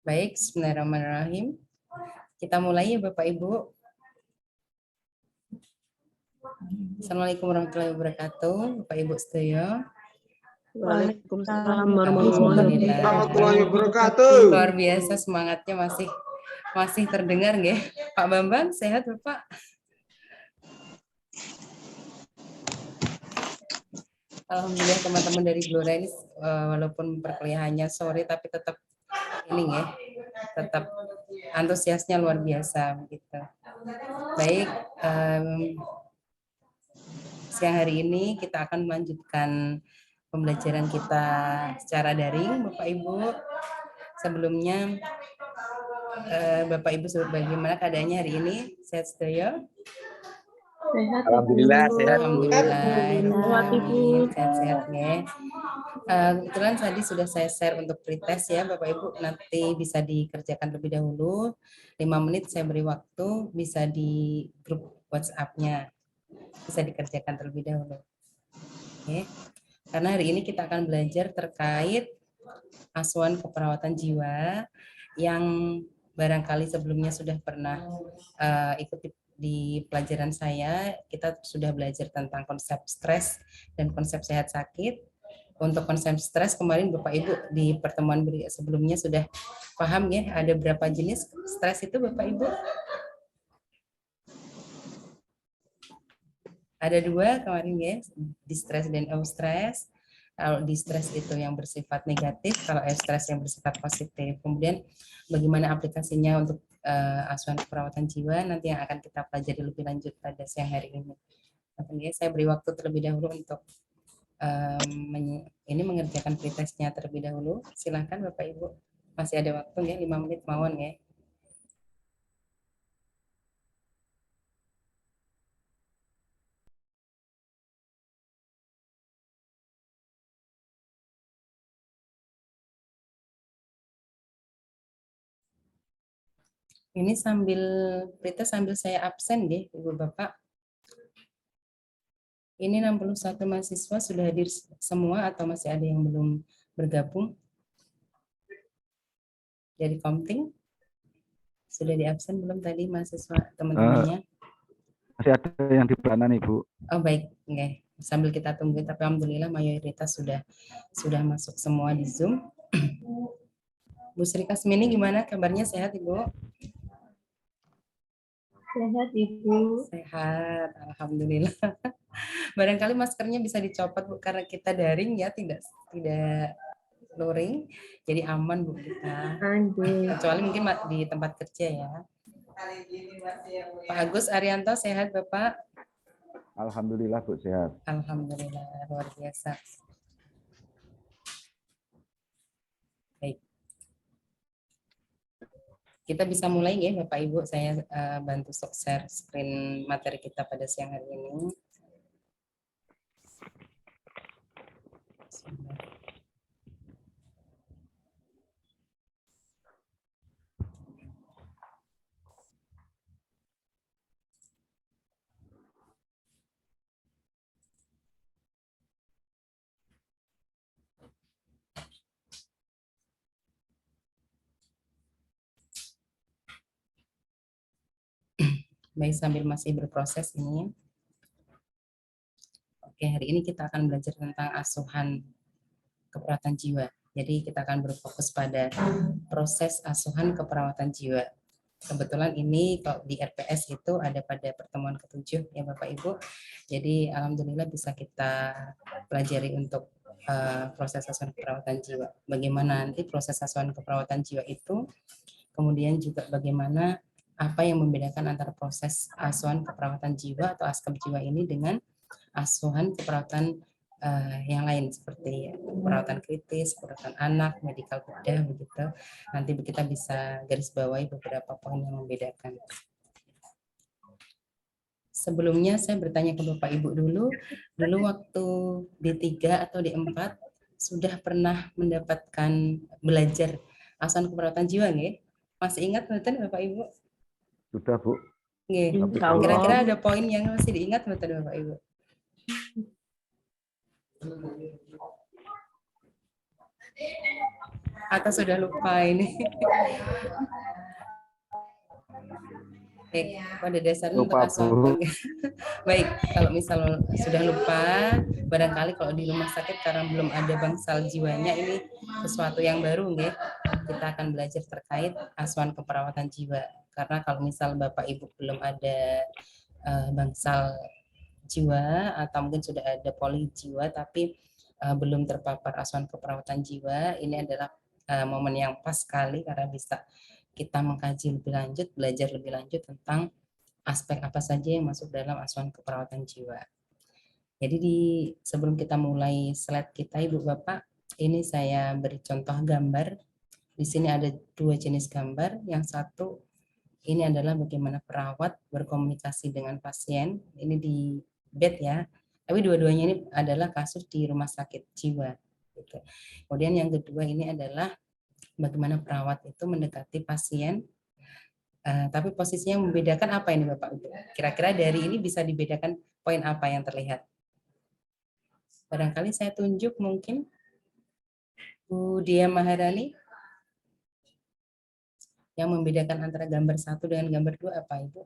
Baik, bismillahirrahmanirrahim. Kita mulai ya Bapak Ibu. Assalamualaikum warahmatullahi wabarakatuh, Bapak Ibu sedoyo. Waalaikumsalam warahmatullahi wabarakatuh. Luar biasa semangatnya masih terdengar nggih. Pak Bambang sehat Bapak? Alhamdulillah teman-teman dari Gelora ini walaupun perkuliahannya sore tapi tetap ini ya, tetap antusiasnya luar biasa begitu. Baik, siang hari ini kita akan melanjutkan pembelajaran kita secara daring, Bapak Ibu. Sebelumnya, Bapak Ibu bagaimana keadaannya hari ini? Sehat sedoyo? Sehat, Alhamdulillah sehat. Alhamdulillah. Sehat-sehat ya. Kebetulan tadi sudah saya share untuk pretest ya Bapak Ibu, nanti bisa dikerjakan lebih dahulu. 5 menit saya beri waktu, bisa di grup WhatsApp-nya. Bisa dikerjakan terlebih dahulu. Oke. Karena hari ini kita akan belajar terkait asuhan keperawatan jiwa yang barangkali sebelumnya sudah pernah ikut di pelajaran saya. Kita sudah belajar tentang konsep stres dan konsep sehat sakit. Untuk konsep stres kemarin Bapak Ibu di pertemuan sebelumnya sudah paham ya, ada berapa jenis stres itu Bapak Ibu? Ada 2 kemarin ya, distress dan eustress. Kalau distress itu yang bersifat negatif, kalau eustress yang bersifat positif. Kemudian bagaimana aplikasinya untuk asuhan keperawatan jiwa nanti yang akan kita pelajari lebih lanjut pada siang hari ini. Nanti saya beri waktu terlebih dahulu untuk ini mengerjakan pretestnya terlebih dahulu. Silakan Bapak Ibu, masih ada waktu ya, 5 menit mawon ya. Ini pretest sambil saya absen deh Ibu Bapak. Ini 61 mahasiswa sudah hadir semua atau masih ada yang belum bergabung? Dari Komting? Sudah di absen belum tadi mahasiswa teman-temannya? Masih ada yang di pelayanan Ibu. Oh baik, okay. Sambil kita tunggu, tapi alhamdulillah mayoritas sudah masuk semua di Zoom. Bu Sri Kasmini gimana kabarnya, sehat Ibu? Sehat Ibu. Sehat, alhamdulillah. Barangkali maskernya bisa dicopot Bu, karena kita daring ya, tidak luring, jadi aman Bu kita. Kecuali mungkin di tempat kerja ya. Pak Agus Arianto sehat Bapak? Alhamdulillah Bu sehat. Alhamdulillah, luar biasa. Baik. Kita bisa mulai ya Bapak Ibu, saya bantu share screen materi kita pada siang hari ini. Baik, sambil masih berproses ini. Oke, hari ini kita akan belajar tentang asuhan keperawatan jiwa. Jadi kita akan berfokus pada proses asuhan keperawatan jiwa. Kebetulan ini kalau di RPS itu ada pada pertemuan ke-7 ya Bapak Ibu. Jadi alhamdulillah bisa kita pelajari untuk proses asuhan keperawatan jiwa. Bagaimana nanti proses asuhan keperawatan jiwa itu, kemudian juga bagaimana apa yang membedakan antara proses asuhan keperawatan jiwa atau askep jiwa ini dengan asuhan keperawatan yang lain seperti perawatan kritis, perawatan anak, medikal bedah begitu. Nanti kita bisa garis bawahi beberapa poin yang membedakan. Sebelumnya saya bertanya ke Bapak Ibu dulu waktu D3 atau D4 sudah pernah mendapatkan belajar asuhan keperawatan jiwa nggih? Masih ingat betul Bapak Ibu? Sudah Bu. Kira-kira ada poin yang masih diingat betul Bapak Ibu? Atau sudah lupa ini? Baik, pada dasarnya untuk Lupa, asuhan Bu. keluarga. Baik, kalau misal sudah lupa, barangkali kalau di rumah sakit karena belum ada bangsal jiwanya, ini sesuatu yang baru, nggih. Kita akan belajar terkait asuhan keperawatan jiwa. Karena kalau misal Bapak Ibu belum ada bangsal jiwa atau mungkin sudah ada poli jiwa tapi belum terpapar asuhan keperawatan jiwa, ini adalah momen yang pas sekali karena bisa kita mengkaji lebih lanjut, belajar lebih lanjut tentang aspek apa saja yang masuk dalam asuhan keperawatan jiwa. Jadi sebelum kita mulai slide kita, Ibu Bapak, ini saya beri contoh gambar. Di sini ada 2 jenis gambar. Yang satu ini adalah bagaimana perawat berkomunikasi dengan pasien. Ini di bed ya. Tapi dua-duanya ini adalah kasus di rumah sakit jiwa. Gitu. Kemudian yang kedua ini adalah bagaimana perawat itu mendekati pasien. Tapi posisinya membedakan apa ini Bapak Ibu? Kira-kira dari ini bisa dibedakan poin apa yang terlihat? Barangkali saya tunjuk mungkin Bu Dia Maharani. Yang membedakan antara gambar 1 dengan gambar 2 apa Ibu?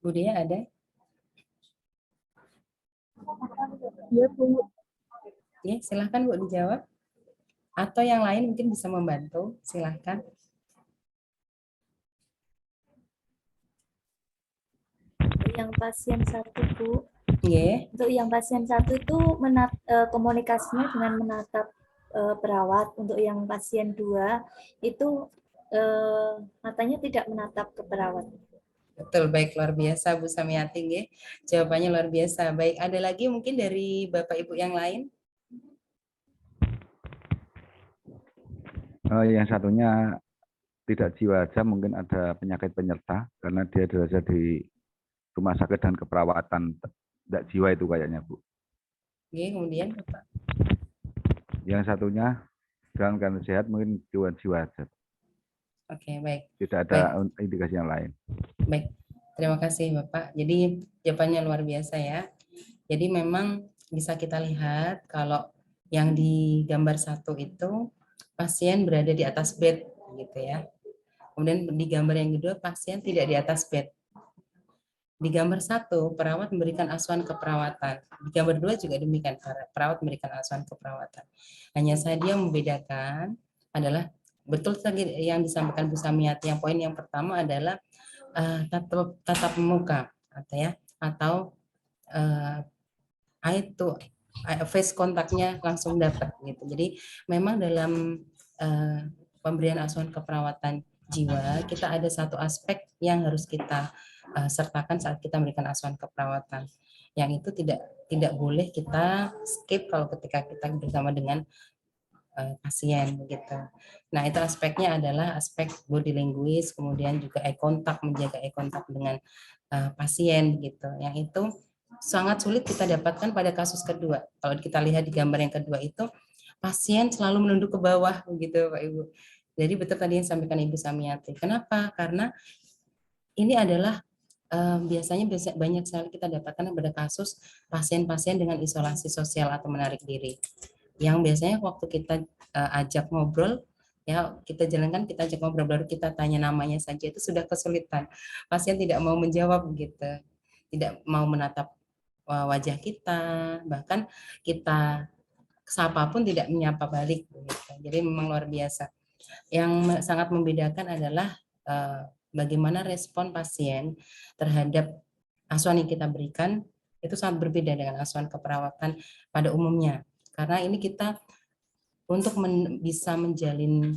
Bu Dia ada? Ya, Bu. Ya, silahkan Bu dijawab. Atau yang lain mungkin bisa membantu, silahkan. Yang pasien 1, Bu. Yeah. Untuk yang pasien 1 itu komunikasinya dengan menatap perawat. Untuk yang pasien 2 itu matanya tidak menatap ke perawat. Betul, baik, luar biasa Bu Samiati, nggih. Jawabannya luar biasa. Baik, ada lagi mungkin dari Bapak Ibu yang lain? Yang satunya tidak jiwa aja, mungkin ada penyakit penyerta karena dia berada di rumah sakit dan keperawatan tidak jiwa itu kayaknya, Bu. Oke, kemudian Bapak. Yang satunya dalam keadaan sehat mungkin jiwa aja. Oke, baik. Tidak ada indikasi yang lain. Baik, terima kasih Bapak. Jadi jawabannya luar biasa ya. Jadi memang bisa kita lihat kalau yang di gambar 1 itu pasien berada di atas bed gitu ya. Kemudian di gambar yang kedua pasien tidak di atas bed. Di gambar 1 perawat memberikan asuhan keperawatan. Di gambar 2 juga demikian, perawat memberikan asuhan keperawatan. Hanya saja membedakan adalah betul tadi yang disampaikan Bu Samiati. Yang poin yang pertama adalah tatap muka atau face kontaknya langsung dapat gitu. Jadi memang dalam pemberian asuhan keperawatan jiwa kita ada satu aspek yang harus kita sertakan saat kita memberikan asuhan keperawatan. Yang itu tidak boleh kita skip kalau ketika kita bersama dengan pasien begitu. Nah, itu aspeknya adalah aspek body language, kemudian juga eye contact, menjaga eye contact dengan pasien gitu. Yang itu sangat sulit kita dapatkan pada kasus kedua. Kalau kita lihat di gambar yang kedua itu pasien selalu menunduk ke bawah begitu Pak Ibu. Jadi betul tadi yang disampaikan Ibu Samiati. Kenapa? Karena ini adalah biasanya banyak sekali kita dapatkan pada kasus pasien-pasien dengan isolasi sosial atau menarik diri. Yang biasanya waktu kita ajak ngobrol, ya kita jalankan, kita ajak ngobrol, baru kita tanya namanya saja itu sudah kesulitan. Pasien tidak mau menjawab gitu, tidak mau menatap wajah kita, bahkan kita sapa pun tidak menyapa balik. Gitu. Jadi memang luar biasa. Yang sangat membedakan adalah bagaimana respon pasien terhadap asuhan yang kita berikan itu sangat berbeda dengan asuhan keperawatan pada umumnya. Karena ini kita untuk bisa menjalin,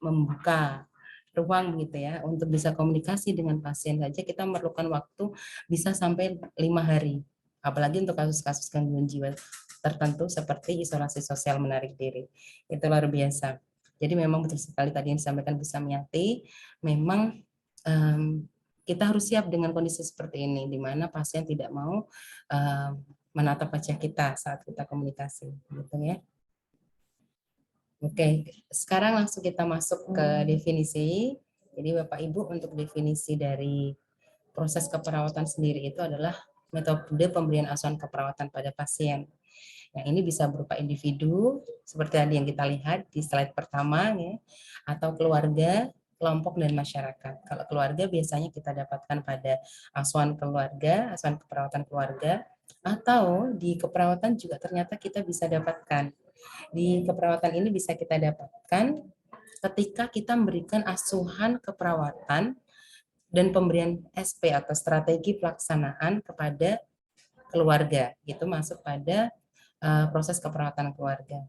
membuka ruang gitu ya, untuk bisa komunikasi dengan pasien saja kita memerlukan waktu bisa sampai 5 hari. Apalagi untuk kasus-kasus gangguan jiwa tertentu seperti isolasi sosial menarik diri. Itu luar biasa. Jadi memang betul sekali tadi yang disampaikan Bu Samiati, memang kita harus siap dengan kondisi seperti ini, di mana pasien tidak mau menatap wajah kita saat kita komunikasi, gitu ya. Oke, sekarang langsung kita masuk ke definisi. Jadi Bapak Ibu untuk definisi dari proses keperawatan sendiri itu adalah metode pemberian asuhan keperawatan pada pasien. Nah, ini bisa berupa individu, seperti tadi yang kita lihat di slide pertama, ya, atau keluarga, kelompok, dan masyarakat. Kalau keluarga biasanya kita dapatkan pada asuhan keluarga, asuhan keperawatan keluarga, atau di keperawatan juga ternyata kita bisa dapatkan. Di keperawatan ini bisa kita dapatkan ketika kita memberikan asuhan keperawatan dan pemberian SP atau strategi pelaksanaan kepada keluarga. Itu masuk pada proses keperawatan keluarga.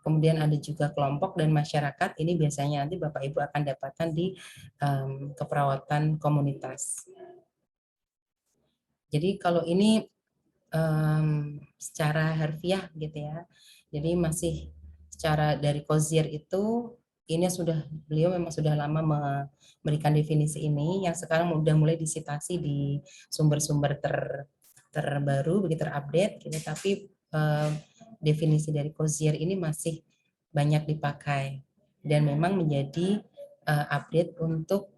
Kemudian ada juga kelompok dan masyarakat. Ini biasanya nanti Bapak Ibu akan dapatkan di keperawatan komunitas. Jadi kalau ini secara harfiah gitu ya. Jadi masih secara dari Kozier itu ini beliau memang sudah lama memberikan definisi ini yang sekarang udah mulai disitasi di sumber-sumber terbaru begitu terupdate gitu, tapi definisi dari Kozier ini masih banyak dipakai dan memang menjadi update untuk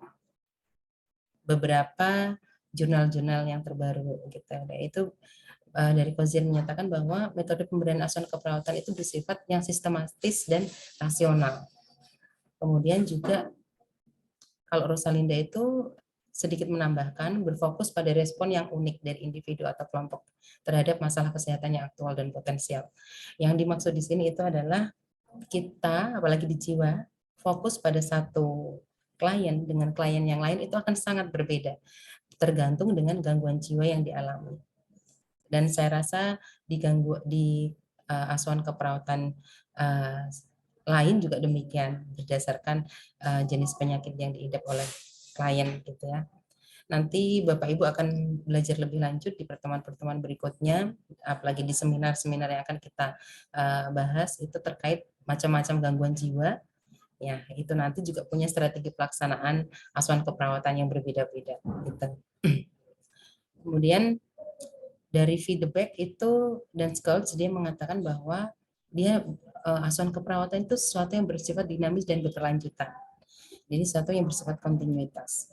beberapa jurnal-jurnal yang terbaru gitu. Dan itu dari Kozier menyatakan bahwa metode pemberian asuhan keperawatan itu bersifat yang sistematis dan rasional. Kemudian juga kalau Rosalinda itu sedikit menambahkan berfokus pada respon yang unik dari individu atau kelompok terhadap masalah kesehatan yang aktual dan potensial. Yang dimaksud di sini itu adalah kita, apalagi di jiwa, fokus pada satu klien dengan klien yang lain itu akan sangat berbeda, tergantung dengan gangguan jiwa yang dialami. Dan saya rasa di asuhan keperawatan lain juga demikian berdasarkan jenis penyakit yang diidap oleh klien gitu ya. Nanti Bapak Ibu akan belajar lebih lanjut di pertemuan-pertemuan berikutnya, apalagi di seminar-seminar yang akan kita bahas itu terkait macam-macam gangguan jiwa. Ya, itu nanti juga punya strategi pelaksanaan asuhan keperawatan yang berbeda-beda gitu. Kemudian dari feedback itu dan Scouts dia mengatakan bahwa dia asuhan keperawatan itu sesuatu yang bersifat dinamis dan berkelanjutan. Jadi sesuatu yang bersifat kontinuitas.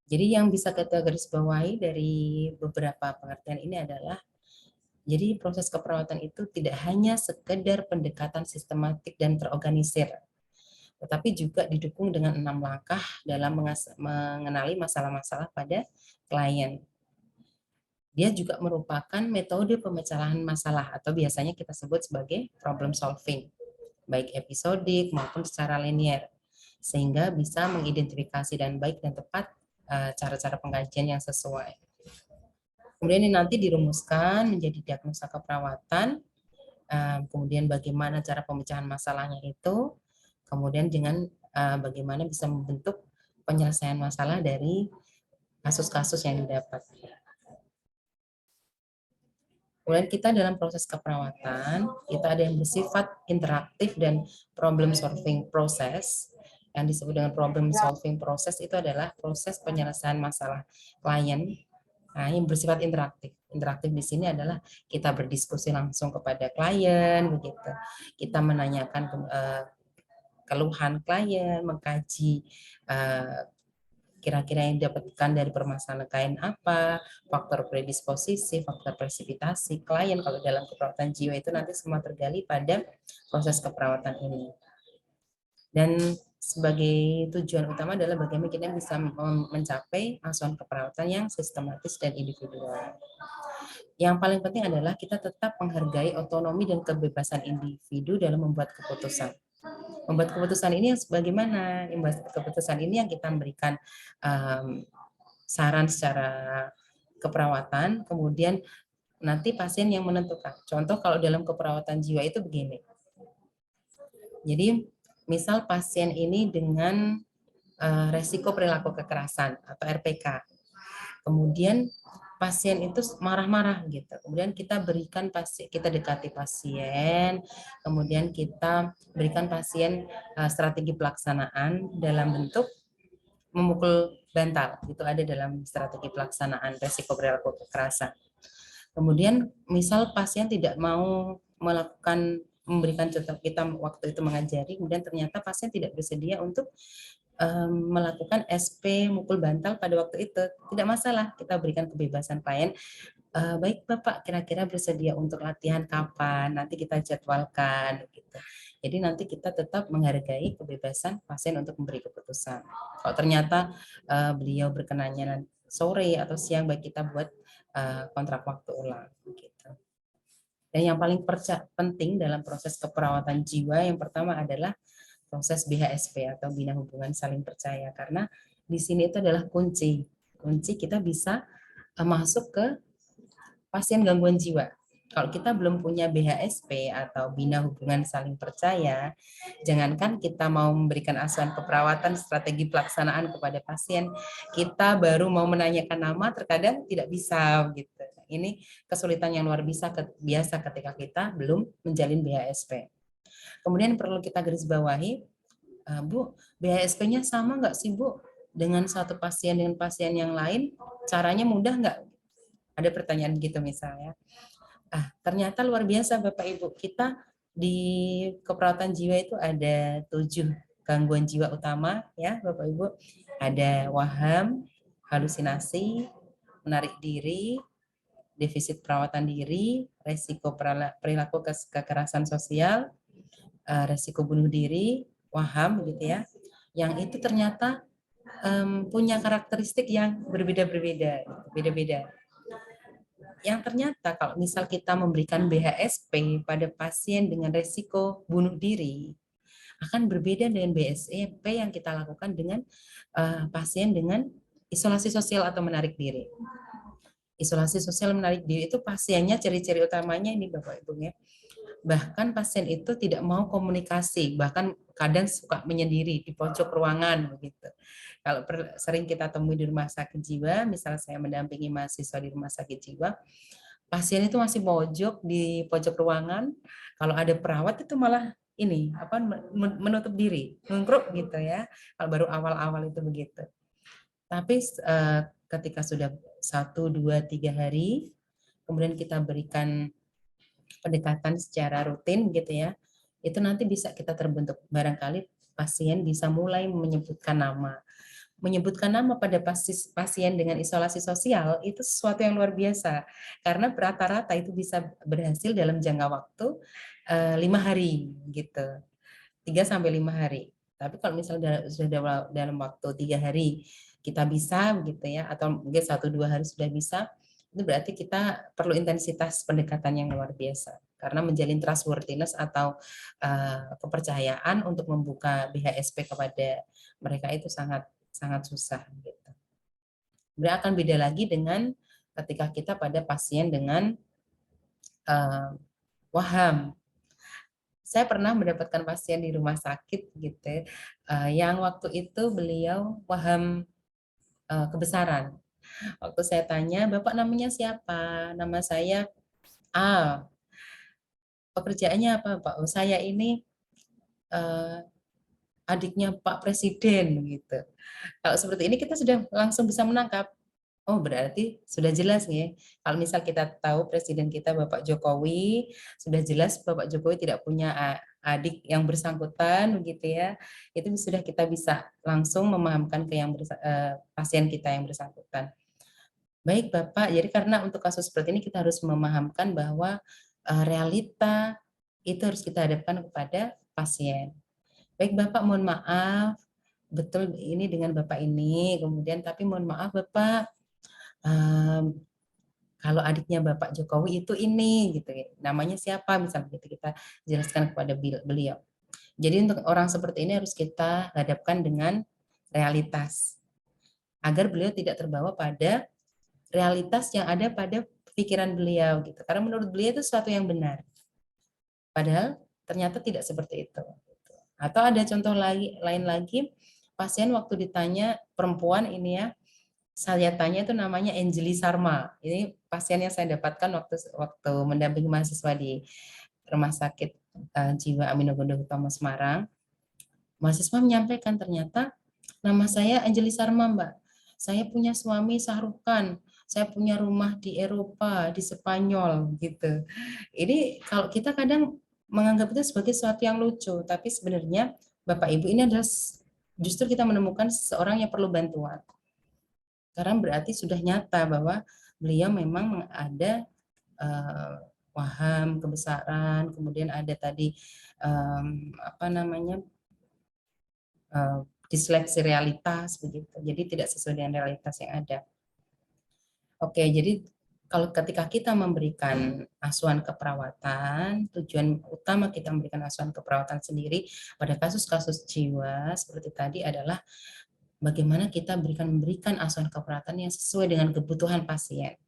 Jadi yang bisa kita garis bawahi dari beberapa pengertian ini adalah jadi proses keperawatan itu tidak hanya sekedar pendekatan sistematik dan terorganisir, tetapi juga didukung dengan 6 langkah dalam mengenali masalah-masalah pada klien. Dia juga merupakan metode pemecahan masalah atau biasanya kita sebut sebagai problem solving, baik episodik maupun secara linear, sehingga bisa mengidentifikasi dan baik dan tepat cara-cara pengkajian yang sesuai. Kemudian ini nanti dirumuskan menjadi diagnosa keperawatan, kemudian bagaimana cara pemecahan masalahnya itu, kemudian dengan bagaimana bisa membentuk penyelesaian masalah dari kasus-kasus yang didapat. Kemudian kita dalam proses keperawatan, kita ada yang bersifat interaktif dan problem solving process. Yang disebut dengan problem solving process itu adalah proses penyelesaian masalah klien yang bersifat interaktif. Interaktif di sini adalah kita berdiskusi langsung kepada klien, begitu. Kita menanyakan keluhan klien, mengkaji kira-kira yang didapatkan dari permasalahan klien apa, faktor predisposisi, faktor presipitasi klien. Kalau dalam keperawatan jiwa itu nanti semua tergali pada proses keperawatan ini. Dan sebagai tujuan utama adalah bagaimana kita bisa mencapai asuhan keperawatan yang sistematis dan individual. Yang paling penting adalah kita tetap menghargai otonomi dan kebebasan individu dalam membuat keputusan. Membuat keputusan ini bagaimana? Membuat keputusan ini yang kita memberikan saran secara keperawatan, kemudian nanti pasien yang menentukan. Contoh kalau dalam keperawatan jiwa itu begini. Jadi misal pasien ini dengan resiko perilaku kekerasan atau RPK. Kemudian pasien itu marah-marah gitu. Kemudian kita dekati pasien, kemudian kita berikan pasien strategi pelaksanaan dalam bentuk memukul bantal. Itu ada dalam strategi pelaksanaan resiko perilaku kekerasan. Kemudian misal pasien tidak mau memberikan contoh, kita waktu itu mengajari, kemudian ternyata pasien tidak bersedia untuk melakukan SP mukul bantal pada waktu itu, tidak masalah, kita berikan kebebasan klien. Baik Bapak, kira-kira bersedia untuk latihan kapan? Nanti kita jadwalkan gitu. Jadi nanti kita tetap menghargai kebebasan pasien untuk memberi keputusan. Kalau ternyata beliau berkenanya sore atau siang, baik kita buat kontrak waktu ulang gitu. Dan yang paling penting dalam proses keperawatan jiwa yang pertama adalah proses BHSP atau bina hubungan saling percaya, karena di sini itu adalah kunci kita bisa masuk ke pasien gangguan jiwa. Kalau kita belum punya BHSP atau bina hubungan saling percaya, jangankan kita mau memberikan asuhan keperawatan, strategi pelaksanaan kepada pasien, kita baru mau menanyakan nama terkadang tidak bisa gitu. Ini kesulitan yang luar biasa ketika kita belum menjalin BHSP. Kemudian perlu kita garis bawahi, Bu, BHSP-nya sama nggak sih Bu dengan satu pasien dengan pasien yang lain? Caranya mudah nggak? Ada pertanyaan gitu misalnya. Ternyata luar biasa Bapak Ibu, kita di keperawatan jiwa itu ada 7 gangguan jiwa utama ya Bapak Ibu. Ada waham, halusinasi, menarik diri, defisit perawatan diri, resiko perilaku kekerasan sosial, resiko bunuh diri, waham gitu ya. Yang itu ternyata punya karakteristik yang berbeda-beda. Yang ternyata kalau misal kita memberikan BHSP pada pasien dengan resiko bunuh diri, akan berbeda dengan BSEP yang kita lakukan dengan pasien dengan isolasi sosial atau menarik diri. Isolasi sosial menarik diri itu pasiennya ciri-ciri utamanya ini Bapak Ibu ya. Bahkan pasien itu tidak mau komunikasi, bahkan kadang suka menyendiri di pojok ruangan begitu. Kalau sering kita temui di rumah sakit jiwa, misalnya saya mendampingi mahasiswa di rumah sakit jiwa, pasien itu masih pojok di pojok ruangan. Kalau ada perawat itu malah ini menutup diri, nungkruk gitu ya. Kalau baru awal-awal itu begitu. Tapi ketika sudah 1, 2, 3 hari, kemudian kita berikan pendekatan secara rutin gitu ya, itu nanti bisa kita terbentuk, barangkali pasien bisa mulai menyebutkan nama. Menyebutkan nama pada pasien dengan isolasi sosial itu sesuatu yang luar biasa, karena rata-rata itu bisa berhasil dalam jangka waktu 5 hari gitu, 3-5 hari. Tapi kalau misalnya sudah dalam waktu 3 hari kita bisa gitu ya, atau mungkin 1-2 hari sudah bisa, itu berarti kita perlu intensitas pendekatan yang luar biasa, karena menjalin trustworthiness atau kepercayaan untuk membuka BHSP kepada mereka itu sangat susah gitu. Kemudian akan beda lagi dengan ketika kita pada pasien dengan waham. Saya pernah mendapatkan pasien di rumah sakit gitu, yang waktu itu beliau waham kebesaran. Waktu saya tanya, Bapak namanya siapa? Nama saya A. Pekerjaannya apa Pak? Oh, saya ini adiknya Pak Presiden gitu. Kalau seperti ini kita sudah langsung bisa menangkap. Oh, berarti sudah jelas nih. Kalau misal kita tahu presiden kita Bapak Jokowi, sudah jelas Bapak Jokowi tidak punya adik yang bersangkutan begitu ya. Itu sudah kita bisa langsung memahamkan ke pasien kita yang bersangkutan. Baik Bapak, jadi karena untuk kasus seperti ini kita harus memahamkan bahwa realita itu harus kita hadapkan kepada pasien. Baik Bapak, mohon maaf, betul ini dengan Bapak ini, kemudian tapi mohon maaf Bapak, kalau adiknya Bapak Jokowi itu ini, gitu ya, namanya siapa, misalnya gitu kita jelaskan kepada beliau. Jadi untuk orang seperti ini harus kita hadapkan dengan realitas, agar beliau tidak terbawa pada realitas yang ada pada pikiran beliau, gitu. Karena menurut beliau itu sesuatu yang benar, padahal ternyata tidak seperti itu. Atau ada contoh lain lagi, pasien waktu ditanya, perempuan ini ya, saya tanya itu namanya Anjeli Sarma. Ini pasien yang saya dapatkan waktu mendampingi mahasiswa di Rumah Sakit Jiwa Aminogondo Hutomo Semarang. Mahasiswa menyampaikan ternyata nama saya Anjeli Sarma, Mbak. Saya punya suami Sahrukan. Saya punya rumah di Eropa, di Spanyol gitu. Ini kalau kita kadang menganggap itu sebagai sesuatu yang lucu, tapi sebenarnya Bapak Ibu ini adalah justru kita menemukan seseorang yang perlu bantuan. Karena berarti sudah nyata bahwa beliau memang ada waham, kebesaran, kemudian ada tadi disleksi realitas begitu. Jadi tidak sesuai dengan realitas yang ada. Oke, jadi kalau ketika kita memberikan asuhan keperawatan, tujuan utama kita memberikan asuhan keperawatan sendiri pada kasus-kasus jiwa seperti tadi adalah bagaimana kita memberikan asuhan keperawatan yang sesuai dengan kebutuhan pasien.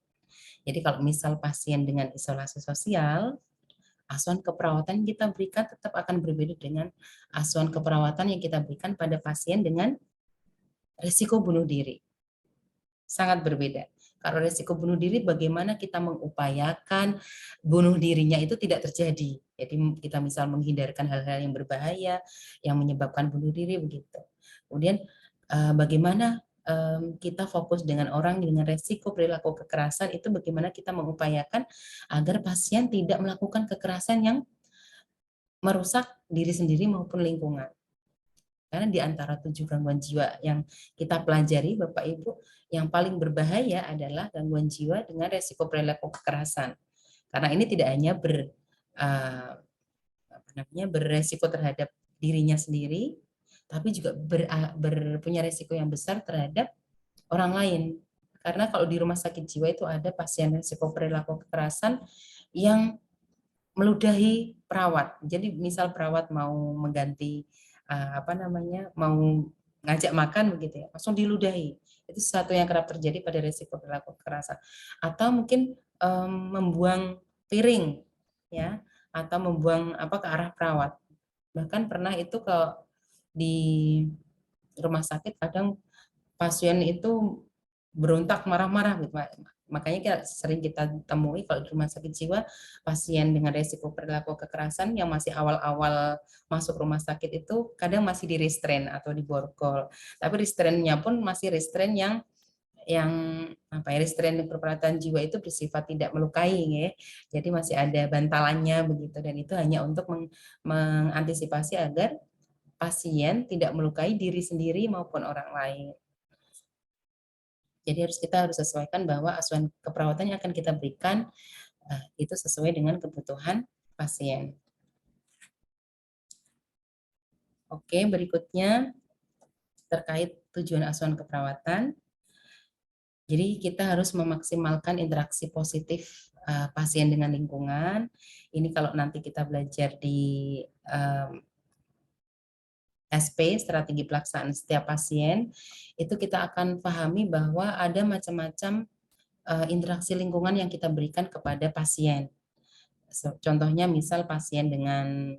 Jadi kalau misal pasien dengan isolasi sosial, asuhan keperawatan yang kita berikan tetap akan berbeda dengan asuhan keperawatan yang kita berikan pada pasien dengan risiko bunuh diri. Sangat berbeda. Kalau risiko bunuh diri, bagaimana kita mengupayakan bunuh dirinya itu tidak terjadi. Jadi kita misal menghindarkan hal-hal yang berbahaya, yang menyebabkan bunuh diri begitu. Kemudian bagaimana kita fokus dengan orang dengan risiko perilaku kekerasan, itu bagaimana kita mengupayakan agar pasien tidak melakukan kekerasan yang merusak diri sendiri maupun lingkungan. Karena di antara 7 gangguan jiwa yang kita pelajari, Bapak Ibu, yang paling berbahaya adalah gangguan jiwa dengan resiko perilaku kekerasan. Karena ini tidak hanya beresiko terhadap dirinya sendiri, tapi juga punya resiko yang besar terhadap orang lain. Karena kalau di rumah sakit jiwa itu ada pasien resiko perilaku kekerasan yang meludahi perawat. Jadi misal perawat mau mengganti mau ngajak makan begitu ya, langsung diludahi. Itu sesuatu yang kerap terjadi pada risiko perilaku kekerasan. Atau mungkin membuang piring ya, atau membuang ke arah perawat. Bahkan pernah itu di rumah sakit kadang pasien itu berontak marah-marah gitu. Makanya sering kita temui kalau di rumah sakit jiwa, pasien dengan resiko perilaku kekerasan yang masih awal-awal masuk rumah sakit itu kadang masih di restrain atau di borgol. Tapi restrainnya pun masih restrain yang restrain keperawatan jiwa itu bersifat tidak melukai ya. Jadi masih ada bantalannya begitu, dan itu hanya untuk mengantisipasi agar pasien tidak melukai diri sendiri maupun orang lain. Jadi kita harus sesuaikan bahwa asuhan keperawatan yang akan kita berikan itu sesuai dengan kebutuhan pasien. Oke, berikutnya terkait tujuan asuhan keperawatan. Jadi kita harus memaksimalkan interaksi positif pasien dengan lingkungan. Ini kalau nanti kita belajar di SP, strategi pelaksanaan setiap pasien, itu kita akan pahami bahwa ada macam-macam interaksi lingkungan yang kita berikan kepada pasien. Contohnya misal pasien dengan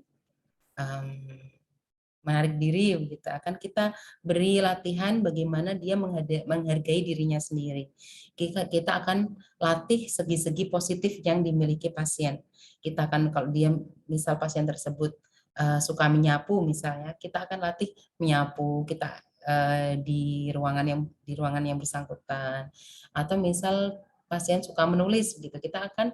menarik diri, begitu, akan kita beri latihan bagaimana dia menghargai dirinya sendiri. Kita akan latih segi-segi positif yang dimiliki pasien. Kita akan, kalau dia misal pasien tersebut suka menyapu misalnya, kita akan latih menyapu kita di ruangan yang bersangkutan. Atau misal pasien suka menulis gitu, kita akan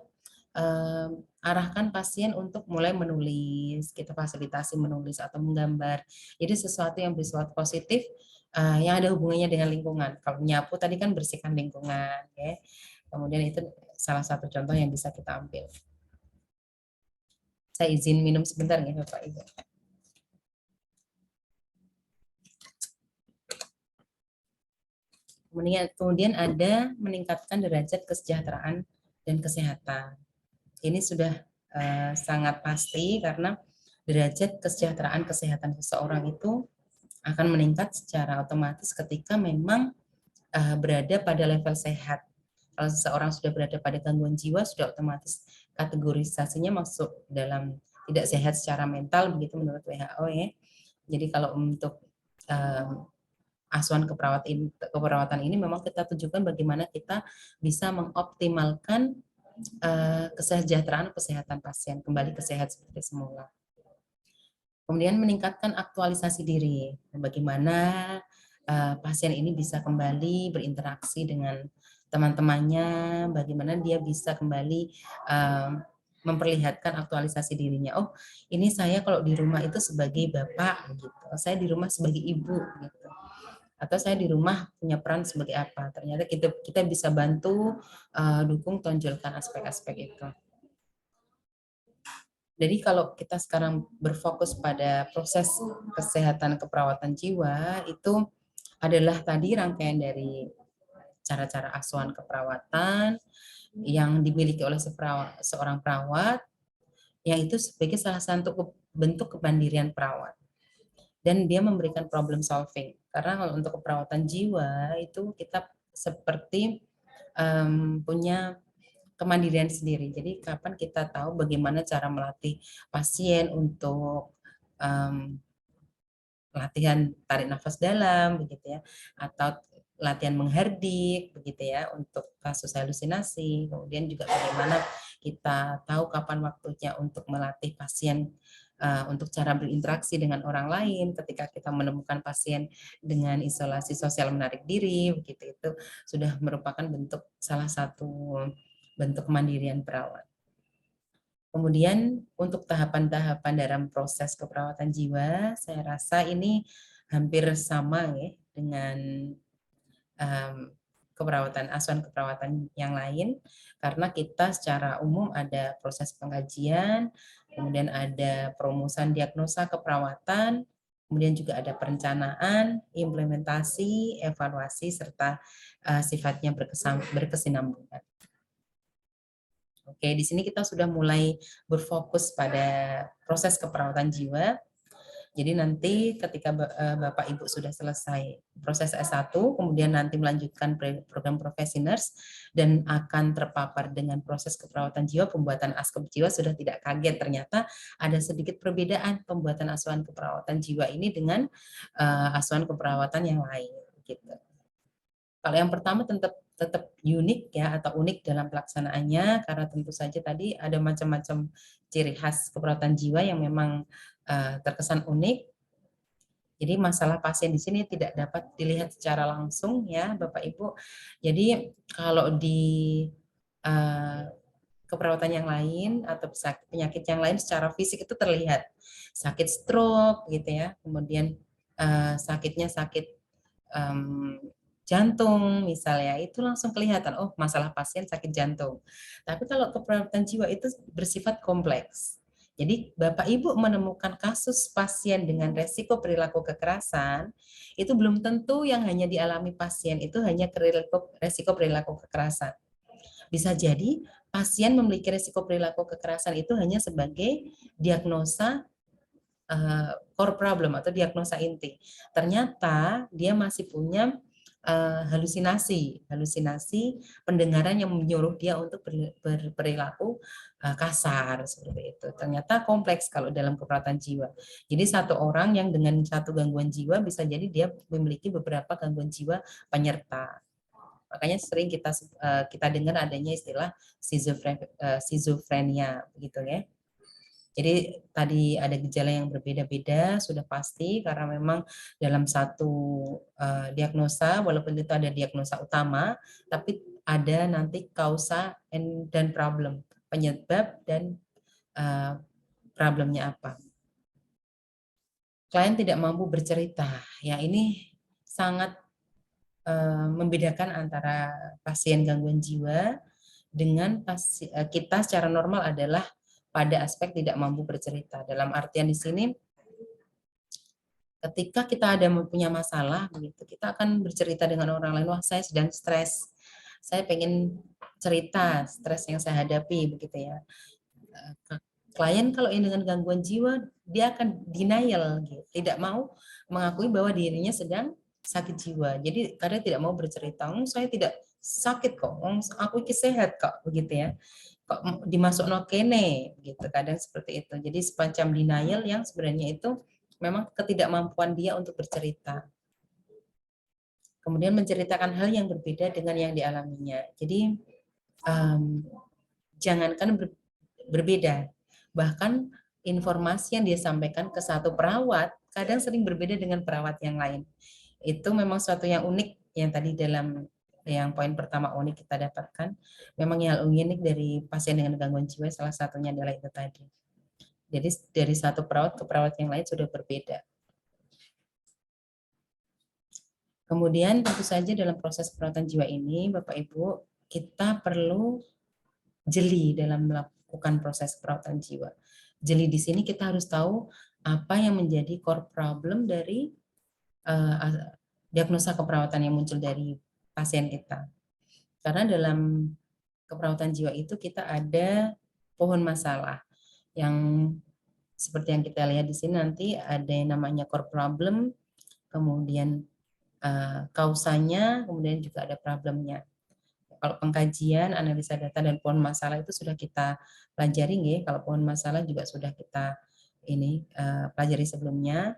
arahkan pasien untuk mulai menulis, kita fasilitasi menulis atau menggambar. Jadi sesuatu yang bersifat positif yang ada hubungannya dengan lingkungan. Kalau menyapu tadi kan bersihkan lingkungan ya. Kemudian itu salah satu contoh yang bisa kita ambil. Saya izin minum sebentar ya Bapak Ibu. Kemudian ada meningkatkan derajat kesejahteraan dan kesehatan. Ini sudah sangat pasti karena derajat kesejahteraan kesehatan seseorang itu akan meningkat secara otomatis ketika memang berada pada level sehat. Kalau seseorang sudah berada pada gangguan jiwa, sudah otomatis kategorisasinya masuk dalam tidak sehat secara mental, begitu menurut WHO ya. Jadi kalau untuk asuhan keperawatan ini memang kita tujukan bagaimana kita bisa mengoptimalkan kesejahteraan kesehatan pasien kembali ke sehat seperti semula. Kemudian meningkatkan aktualisasi diri, bagaimana pasien ini bisa kembali berinteraksi dengan teman-temannya, bagaimana dia bisa kembali memperlihatkan aktualisasi dirinya. Oh, ini saya kalau di rumah itu sebagai bapak gitu. Saya di rumah sebagai ibu gitu. Atau saya di rumah punya peran sebagai apa. Ternyata kita bisa bantu dukung tonjolkan aspek-aspek itu. Jadi kalau kita sekarang berfokus pada proses kesehatan keperawatan jiwa, itu adalah tadi rangkaian dari cara-cara asuhan keperawatan yang dimiliki oleh seorang perawat, yang itu sebagai salah satu bentuk kemandirian perawat. Dan dia memberikan problem solving. Karena kalau untuk keperawatan jiwa itu kita seperti punya kemandirian sendiri. Jadi kapan kita tahu bagaimana cara melatih pasien untuk latihan tarik nafas dalam, begitu ya, atau latihan menghardik, begitu ya, untuk kasus halusinasi. Kemudian juga bagaimana kita tahu kapan waktunya untuk melatih pasien untuk cara berinteraksi dengan orang lain ketika kita menemukan pasien dengan isolasi sosial menarik diri, begitu, itu sudah merupakan salah satu bentuk kemandirian perawat. Kemudian untuk tahapan-tahapan dalam proses keperawatan jiwa, saya rasa ini hampir sama ya dengan asuhan keperawatan yang lain, karena kita secara umum ada proses pengkajian, kemudian ada perumusan diagnosa keperawatan, kemudian juga ada perencanaan, implementasi, evaluasi, serta sifatnya berkesinambungan. Oke, di sini kita sudah mulai berfokus pada proses keperawatan jiwa. Jadi nanti ketika Bapak Ibu sudah selesai proses S1, kemudian nanti melanjutkan program Profesi Nurse dan akan terpapar dengan proses keperawatan jiwa, pembuatan ASKEP jiwa, sudah tidak kaget ternyata ada sedikit perbedaan pembuatan asuhan keperawatan jiwa ini dengan asuhan keperawatan yang lain gitu. Kalau yang pertama tetap unik ya, atau unik dalam pelaksanaannya, karena tentu saja tadi ada macam-macam ciri khas keperawatan jiwa yang memang terkesan unik. Jadi masalah pasien di sini tidak dapat dilihat secara langsung ya Bapak Ibu. Jadi kalau di keperawatan yang lain atau penyakit yang lain secara fisik itu terlihat sakit stroke gitu ya, kemudian sakitnya sakit jantung misalnya, itu langsung kelihatan, oh masalah pasien sakit jantung. Tapi kalau keperawatan jiwa itu bersifat kompleks. Jadi Bapak Ibu menemukan kasus pasien dengan resiko perilaku kekerasan, itu belum tentu yang hanya dialami pasien itu hanya resiko perilaku kekerasan. Bisa jadi pasien memiliki resiko perilaku kekerasan itu hanya sebagai diagnosa core problem atau diagnosa inti. Ternyata dia masih punya halusinasi pendengaran yang menyuruh dia untuk berperilaku kasar seperti itu. Ternyata kompleks kalau dalam keperawatan jiwa. Jadi satu orang yang dengan satu gangguan jiwa bisa jadi dia memiliki beberapa gangguan jiwa penyerta. Makanya sering kita dengar adanya istilah schizophrenia begitu ya. Jadi tadi ada gejala yang berbeda-beda, sudah pasti karena memang dalam satu diagnosa, walaupun itu ada diagnosa utama, tapi ada nanti kausa dan problem, penyebab dan problemnya apa. Klien tidak mampu bercerita, ya ini sangat membedakan antara pasien gangguan jiwa dengan kita secara normal adalah pada aspek tidak mampu bercerita. Dalam artian di sini, ketika kita ada punya masalah, begitu, kita akan bercerita dengan orang lain, wah saya sedang stres, saya pengen cerita stres yang saya hadapi, begitu ya. Klien kalau ini dengan gangguan jiwa, dia akan denial, gitu, tidak mau mengakui bahwa dirinya sedang sakit jiwa. Jadi karena tidak mau bercerita, saya tidak sakit kok, aku sehat kok, begitu ya. Kok dimasuk no kene gitu, kadang seperti itu. Jadi semacam denial yang sebenarnya itu memang ketidakmampuan dia untuk bercerita. Kemudian menceritakan hal yang berbeda dengan yang dialaminya. Jadi jangankan berbeda, bahkan informasi yang dia sampaikan ke satu perawat kadang sering berbeda dengan perawat yang lain. Itu memang suatu yang unik yang tadi dalam yang poin pertama unik kita dapatkan, memang yang unik dari pasien dengan gangguan jiwa salah satunya adalah itu tadi. Jadi dari satu perawat ke perawat yang lain sudah berbeda. Kemudian tentu saja dalam proses perawatan jiwa ini, Bapak Ibu, kita perlu jeli dalam melakukan proses perawatan jiwa. Jeli di sini kita harus tahu apa yang menjadi core problem dari diagnosa keperawatan yang muncul dari pasien kita. Karena dalam keperawatan jiwa itu kita ada pohon masalah yang seperti yang kita lihat di sini nanti ada yang namanya core problem, kemudian kausanya, kemudian juga ada problemnya. Kalau pengkajian, analisa data dan pohon masalah itu sudah kita pelajari, ya. Kalau pohon masalah juga sudah kita pelajari sebelumnya.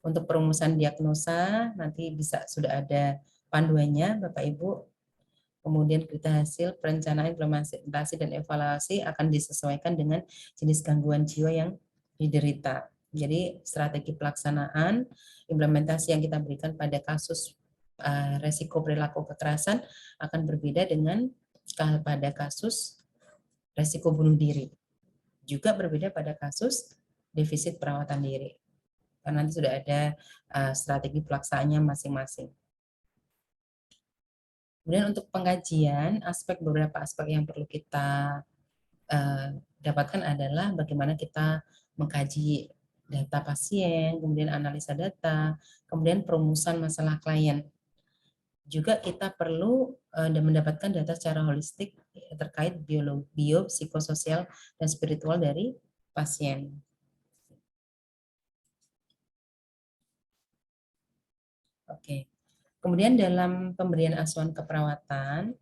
Untuk perumusan diagnosa nanti sudah ada panduannya, Bapak Ibu. Kemudian kita hasil perencanaan, implementasi dan evaluasi akan disesuaikan dengan jenis gangguan jiwa yang diderita. Jadi strategi pelaksanaan, implementasi yang kita berikan pada kasus resiko perilaku kekerasan akan berbeda dengan pada kasus resiko bunuh diri. Juga berbeda pada kasus defisit perawatan diri. Karena nanti sudah ada strategi pelaksanaannya masing-masing. Kemudian untuk pengkajian, beberapa aspek yang perlu kita dapatkan adalah bagaimana kita mengkaji data pasien, kemudian analisa data, kemudian perumusan masalah klien. Juga kita perlu mendapatkan data secara holistik terkait psikososial, dan spiritual dari pasien. Oke. Kemudian dalam pemberian asuhan keperawatan,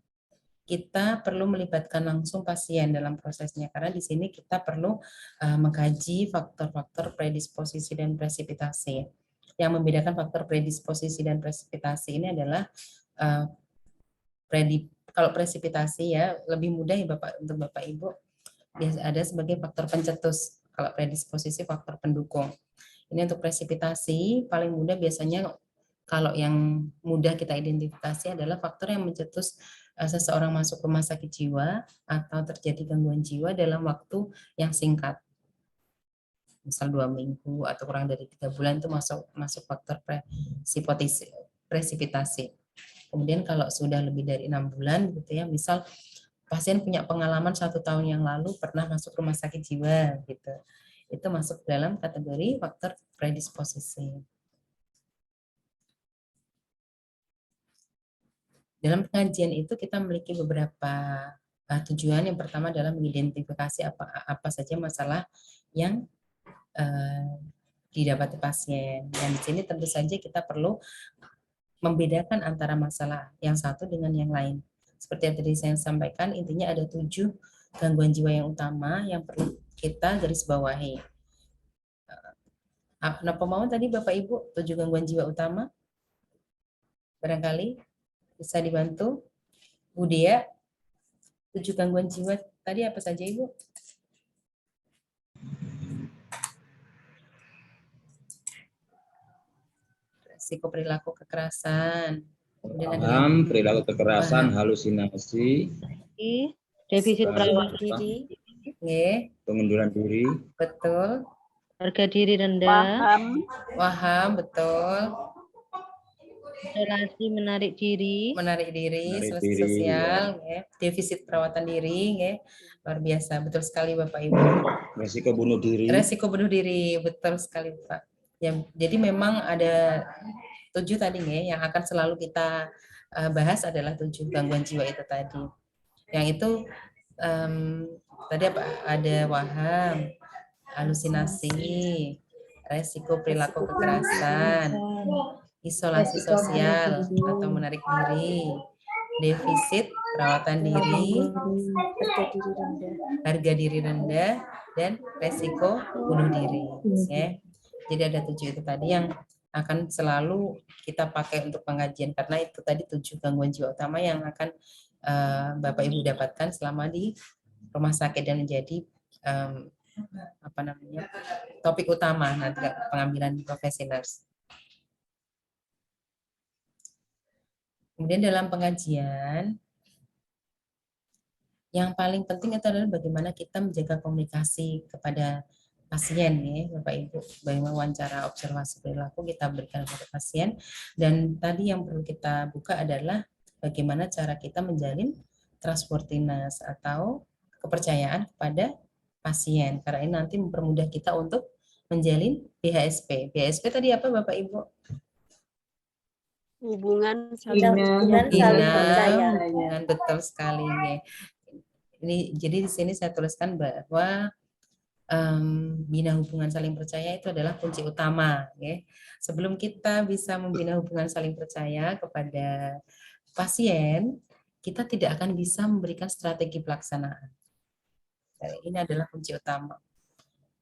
kita perlu melibatkan langsung pasien dalam prosesnya, karena di sini kita perlu mengkaji faktor-faktor predisposisi dan presipitasi. Yang membedakan faktor predisposisi dan presipitasi ini adalah kalau presipitasi ya lebih mudah ya untuk Bapak Ibu, ada sebagai faktor pencetus. Kalau predisposisi faktor pendukung. Ini untuk presipitasi paling mudah biasanya, kalau yang mudah kita identifikasi adalah faktor yang mencetus seseorang masuk rumah sakit jiwa atau terjadi gangguan jiwa dalam waktu yang singkat. Misal 2 minggu atau kurang dari 3 bulan itu masuk faktor presipitasi. Kemudian kalau sudah lebih dari 6 bulan gitu ya, misal pasien punya pengalaman 1 tahun yang lalu pernah masuk rumah sakit jiwa gitu. Itu masuk dalam kategori faktor predisposisi. Dalam pengajian itu kita memiliki beberapa tujuan. Yang pertama adalah mengidentifikasi apa saja masalah yang didapati pasien. Dan di sini tentu saja kita perlu membedakan antara masalah yang satu dengan yang lain. Seperti yang tadi saya sampaikan, intinya ada 7 gangguan jiwa yang utama yang perlu kita garis bawahi. Apa mau tadi Bapak Ibu 7 gangguan jiwa utama? Barangkali bisa dibantu. Bu Dia, 7 gangguan jiwa tadi apa saja Ibu? Risiko perilaku kekerasan. Paham, perilaku kekerasan, halusinasi, defisit perawatan diri, pengunduran diri, betul. harga diri rendah, Waham, betul. relasi menarik diri, Seleksi sosial, ya. Defisit perawatan diri, ya. Luar biasa, betul sekali Bapak Ibu. resiko bunuh diri, betul sekali Pak. Ya, jadi memang ada 7 tadi ya, yang akan selalu kita bahas adalah 7 gangguan jiwa itu tadi. Yang itu tadi ada waham, halusinasi, resiko perilaku kekerasan, isolasi sosial atau menarik diri, defisit perawatan diri, harga diri rendah, dan resiko bunuh diri. Ya. Jadi ada 7 itu tadi yang akan selalu kita pakai untuk pengajian, karena itu tadi 7 gangguan jiwa utama yang akan Bapak Ibu dapatkan selama di rumah sakit dan menjadi topik utama nanti pengambilan profesi nurse. Kemudian dalam pengajian, yang paling penting itu adalah bagaimana kita menjaga komunikasi kepada pasien ya, Bapak Ibu. Bagaimana wawancara observasi perilaku kita berikan kepada pasien. Dan tadi yang perlu kita buka adalah bagaimana cara kita menjalin trustworthiness atau kepercayaan kepada pasien. Karena ini nanti mempermudah kita untuk menjalin BHSP. BHSP tadi apa Bapak Ibu? Hubungan Hubungan saling percaya. Hubungan, betul sekali ya. Ini jadi di sini saya tuliskan bahwa bina hubungan saling percaya itu adalah kunci utama ya. Sebelum kita bisa membina hubungan saling percaya kepada pasien, kita tidak akan bisa memberikan strategi pelaksanaan. Ini adalah kunci utama.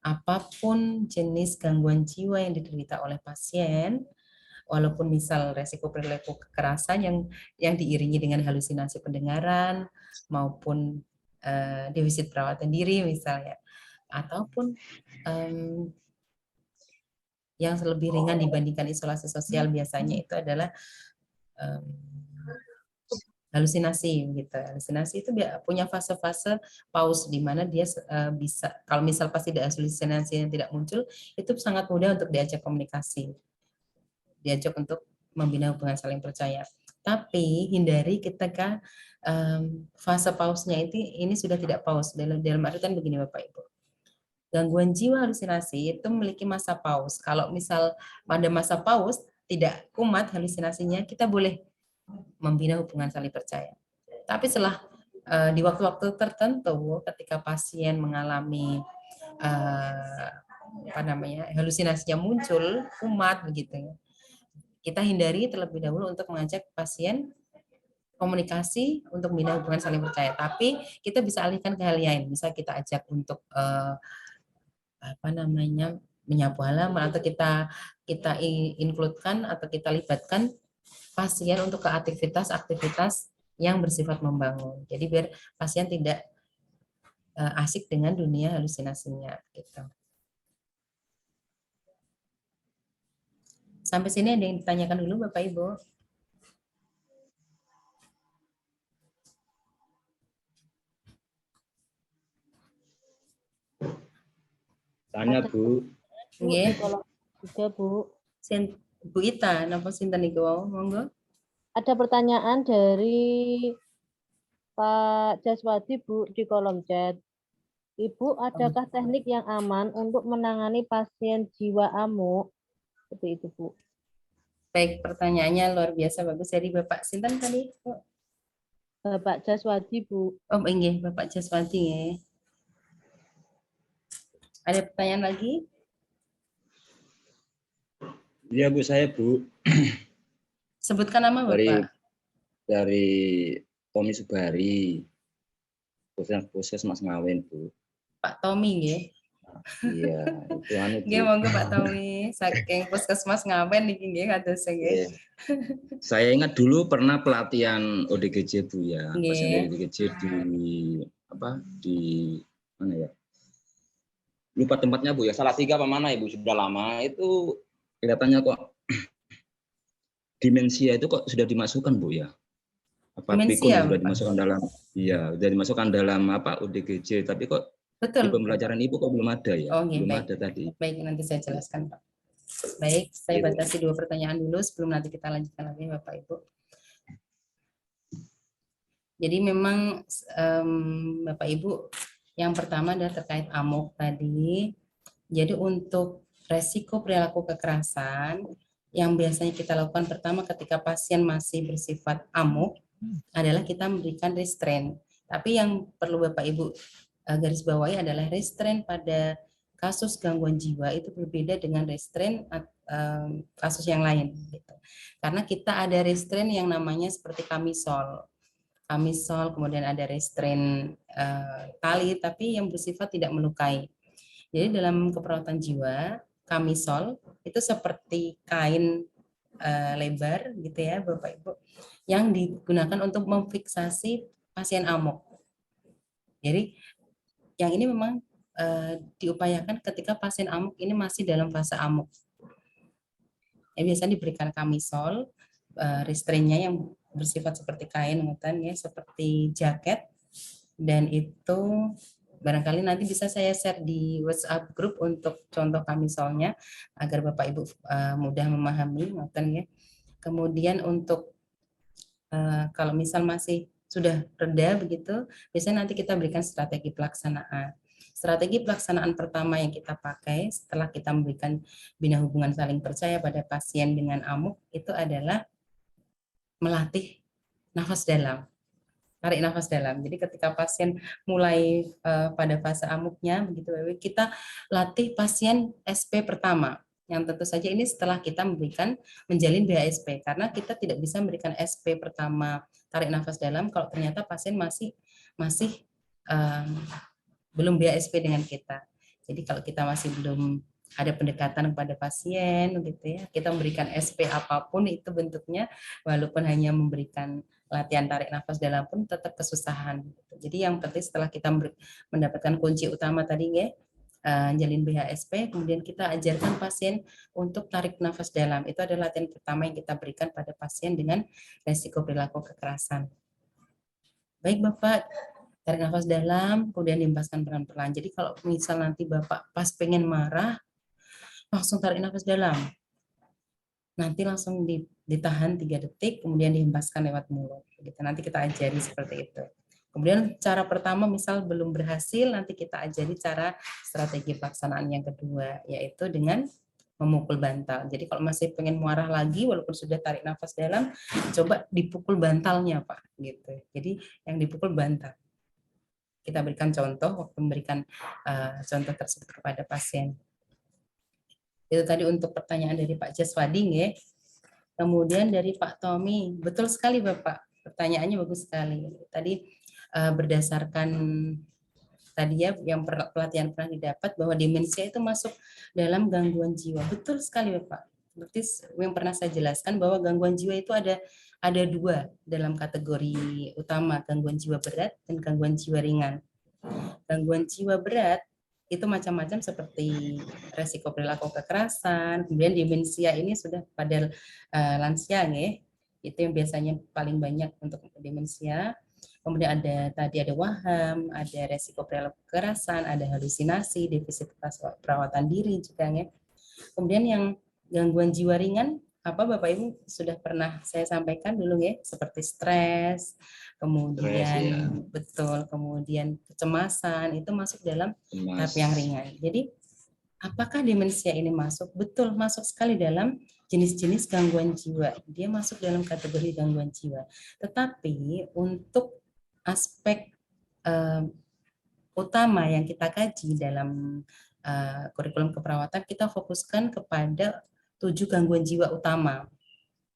Apapun jenis gangguan jiwa yang diderita oleh pasien, walaupun misal resiko perilaku kekerasan yang diiringi dengan halusinasi pendengaran maupun defisit perawatan diri misalnya, ataupun yang lebih ringan dibandingkan isolasi sosial biasanya itu adalah halusinasi gitu. Halusinasi itu punya fase-fase pause di mana dia bisa, kalau misal pas tidak halusinasi yang tidak muncul, itu sangat mudah untuk diajak komunikasi, diajak untuk membina hubungan saling percaya. Tapi hindari ketika fase pause-nya ini sudah tidak pause. Dalam artian begini Bapak Ibu. Gangguan jiwa halusinasi itu memiliki masa pause. Kalau misal pada masa pause tidak kumat halusinasinya, kita boleh membina hubungan saling percaya. Tapi setelah di waktu-waktu tertentu ketika pasien mengalami halusinasinya muncul, kumat begitu ya. Kita hindari terlebih dahulu untuk mengajak pasien komunikasi untuk membina hubungan saling percaya. Tapi kita bisa alihkan ke hal lain. Bisa kita ajak untuk menyapu halaman, atau kita include-kan atau kita libatkan pasien untuk ke aktivitas-aktivitas yang bersifat membangun. Jadi biar pasien tidak asik dengan dunia halusinasinya gitu. Sampai sini ada yang ditanyakan dulu Bapak Ibu? Tanya Bu. Nggih. Juga Bu. Bu Ita, napa sinten niku wau? Monggo. Ada pertanyaan dari Pak Jaswadi Bu di kolom chat. Ibu, adakah teknik yang aman untuk menangani pasien jiwa amuk? Seperti itu Bu. Baik, pertanyaannya luar biasa bagus dari Bapak sinten tadi? Bapak Jaswadi Bu. Oh, nggih, Bapak Jaswadi nggih. Ada pertanyaan lagi? Iya Bu, saya Bu. Sebutkan nama Bapak. Dari Tommy Subari. Puskesmas Ngawen Bu. Pak Tommy nggih. Iya, itu anu Bu. Nggih, monggo Pak Tommy. Saking Puskesmas Ngawen niki nggih kados nggih. Saya ingat dulu pernah pelatihan ODGJ Bu ya. Nggih. Pasien ODGJ di mana ya? Lupa tempatnya Bu ya. Salatiga apa mana Ibu, sudah lama itu kelihatannya kok demensia itu kok sudah dimasukkan Bu ya. Apa demensia sudah dimasukkan dalam, iya, sudah dimasukkan dalam apa ODGJ, tapi kok betul. Di pembelajaran Ibu kok belum ada ya? Oh, belum baik. ada tadi. Baik, nanti saya jelaskan Pak. Baik, saya batasi 2 pertanyaan dulu sebelum nanti kita lanjutkan lagi Bapak Ibu. Jadi memang Bapak Ibu, yang pertama adalah terkait amuk tadi. Jadi untuk resiko perilaku kekerasan yang biasanya kita lakukan pertama ketika pasien masih bersifat amuk adalah kita memberikan restraint. Tapi yang perlu Bapak Ibu garis bawahi adalah restraint pada kasus gangguan jiwa itu berbeda dengan restraint kasus yang lain. Gitu. Karena kita ada restraint yang namanya seperti kamisol, kemudian ada restraint tali, tapi yang bersifat tidak melukai. Jadi dalam keperawatan jiwa, kamisol itu seperti kain lebar gitu ya Bapak Ibu, yang digunakan untuk memfiksasi pasien amuk. Jadi yang ini memang diupayakan ketika pasien amuk ini masih dalam fase amuk. Biasanya diberikan kamisol, restrainnya yang bersifat seperti kain ngoten ya, seperti jaket, dan itu barangkali nanti bisa saya share di WhatsApp grup untuk contoh kamisolnya agar Bapak Ibu mudah memahami ngoten ya. Kemudian untuk kalau misal masih sudah reda begitu, biasanya nanti kita berikan strategi pelaksanaan. Strategi pelaksanaan pertama yang kita pakai setelah kita memberikan bina hubungan saling percaya pada pasien dengan amuk itu adalah melatih nafas dalam, tarik nafas dalam. Jadi ketika pasien mulai pada fase amuknya begitu, kita latih pasien SP pertama. Yang tentu saja ini setelah kita menjalin BHSP, karena kita tidak bisa memberikan SP pertama tarik nafas dalam kalau ternyata pasien masih belum BHSP dengan kita. Jadi kalau kita masih belum ada pendekatan kepada pasien gitu ya, kita memberikan SP apapun itu bentuknya, walaupun hanya memberikan latihan tarik nafas dalam pun tetap kesusahan. Jadi yang penting setelah kita mendapatkan kunci utama tadi ya, jalin BHSP, kemudian kita ajarkan pasien untuk tarik nafas dalam. Itu adalah latihan pertama yang kita berikan pada pasien dengan resiko perilaku kekerasan. Baik Bapak, tarik nafas dalam, kemudian dihembuskan pelan-pelan. Jadi kalau misal nanti Bapak pas pengen marah, langsung tarik nafas dalam. Nanti langsung ditahan 3 detik, kemudian dihembuskan lewat mulut. Gitu. Nanti kita ajari seperti itu. Kemudian cara pertama misal belum berhasil, nanti kita ajari cara strategi pelaksanaan yang kedua, yaitu dengan memukul bantal. Jadi kalau masih pengen marah lagi, walaupun sudah tarik nafas dalam, coba dipukul bantalnya Pak. Gitu. Jadi yang dipukul bantal. Kita berikan contoh waktu memberikan contoh tersebut kepada pasien. Itu tadi untuk pertanyaan dari Pak Jaswadi ya. Kemudian dari Pak Tommy, betul sekali Bapak, pertanyaannya bagus sekali. Tadi berdasarkan tadi ya yang pelatihan pernah didapat bahwa demensia itu masuk dalam gangguan jiwa. Betul sekali Bapak. Berarti yang pernah saya jelaskan bahwa gangguan jiwa itu ada 2 dalam kategori utama, gangguan jiwa berat dan gangguan jiwa ringan. Gangguan jiwa berat itu macam-macam seperti resiko perilaku kekerasan, kemudian demensia ini sudah pada lansia ya, itu yang biasanya paling banyak untuk demensia. Kemudian tadi ada waham, ada resiko perilaku kekerasan, ada halusinasi, defisit perawatan diri juga ya. Kemudian yang gangguan jiwa ringan, apa Bapak Ibu sudah pernah saya sampaikan dulu ya, seperti stres, kemudian betul, kemudian kecemasan, itu masuk dalam tahap yang ringan. Jadi apakah demensia ini masuk? Betul, masuk sekali dalam jenis-jenis gangguan jiwa. Dia masuk dalam kategori gangguan jiwa. Tetapi untuk aspek utama yang kita kaji dalam kurikulum keperawatan, kita fokuskan kepada 7 gangguan jiwa utama.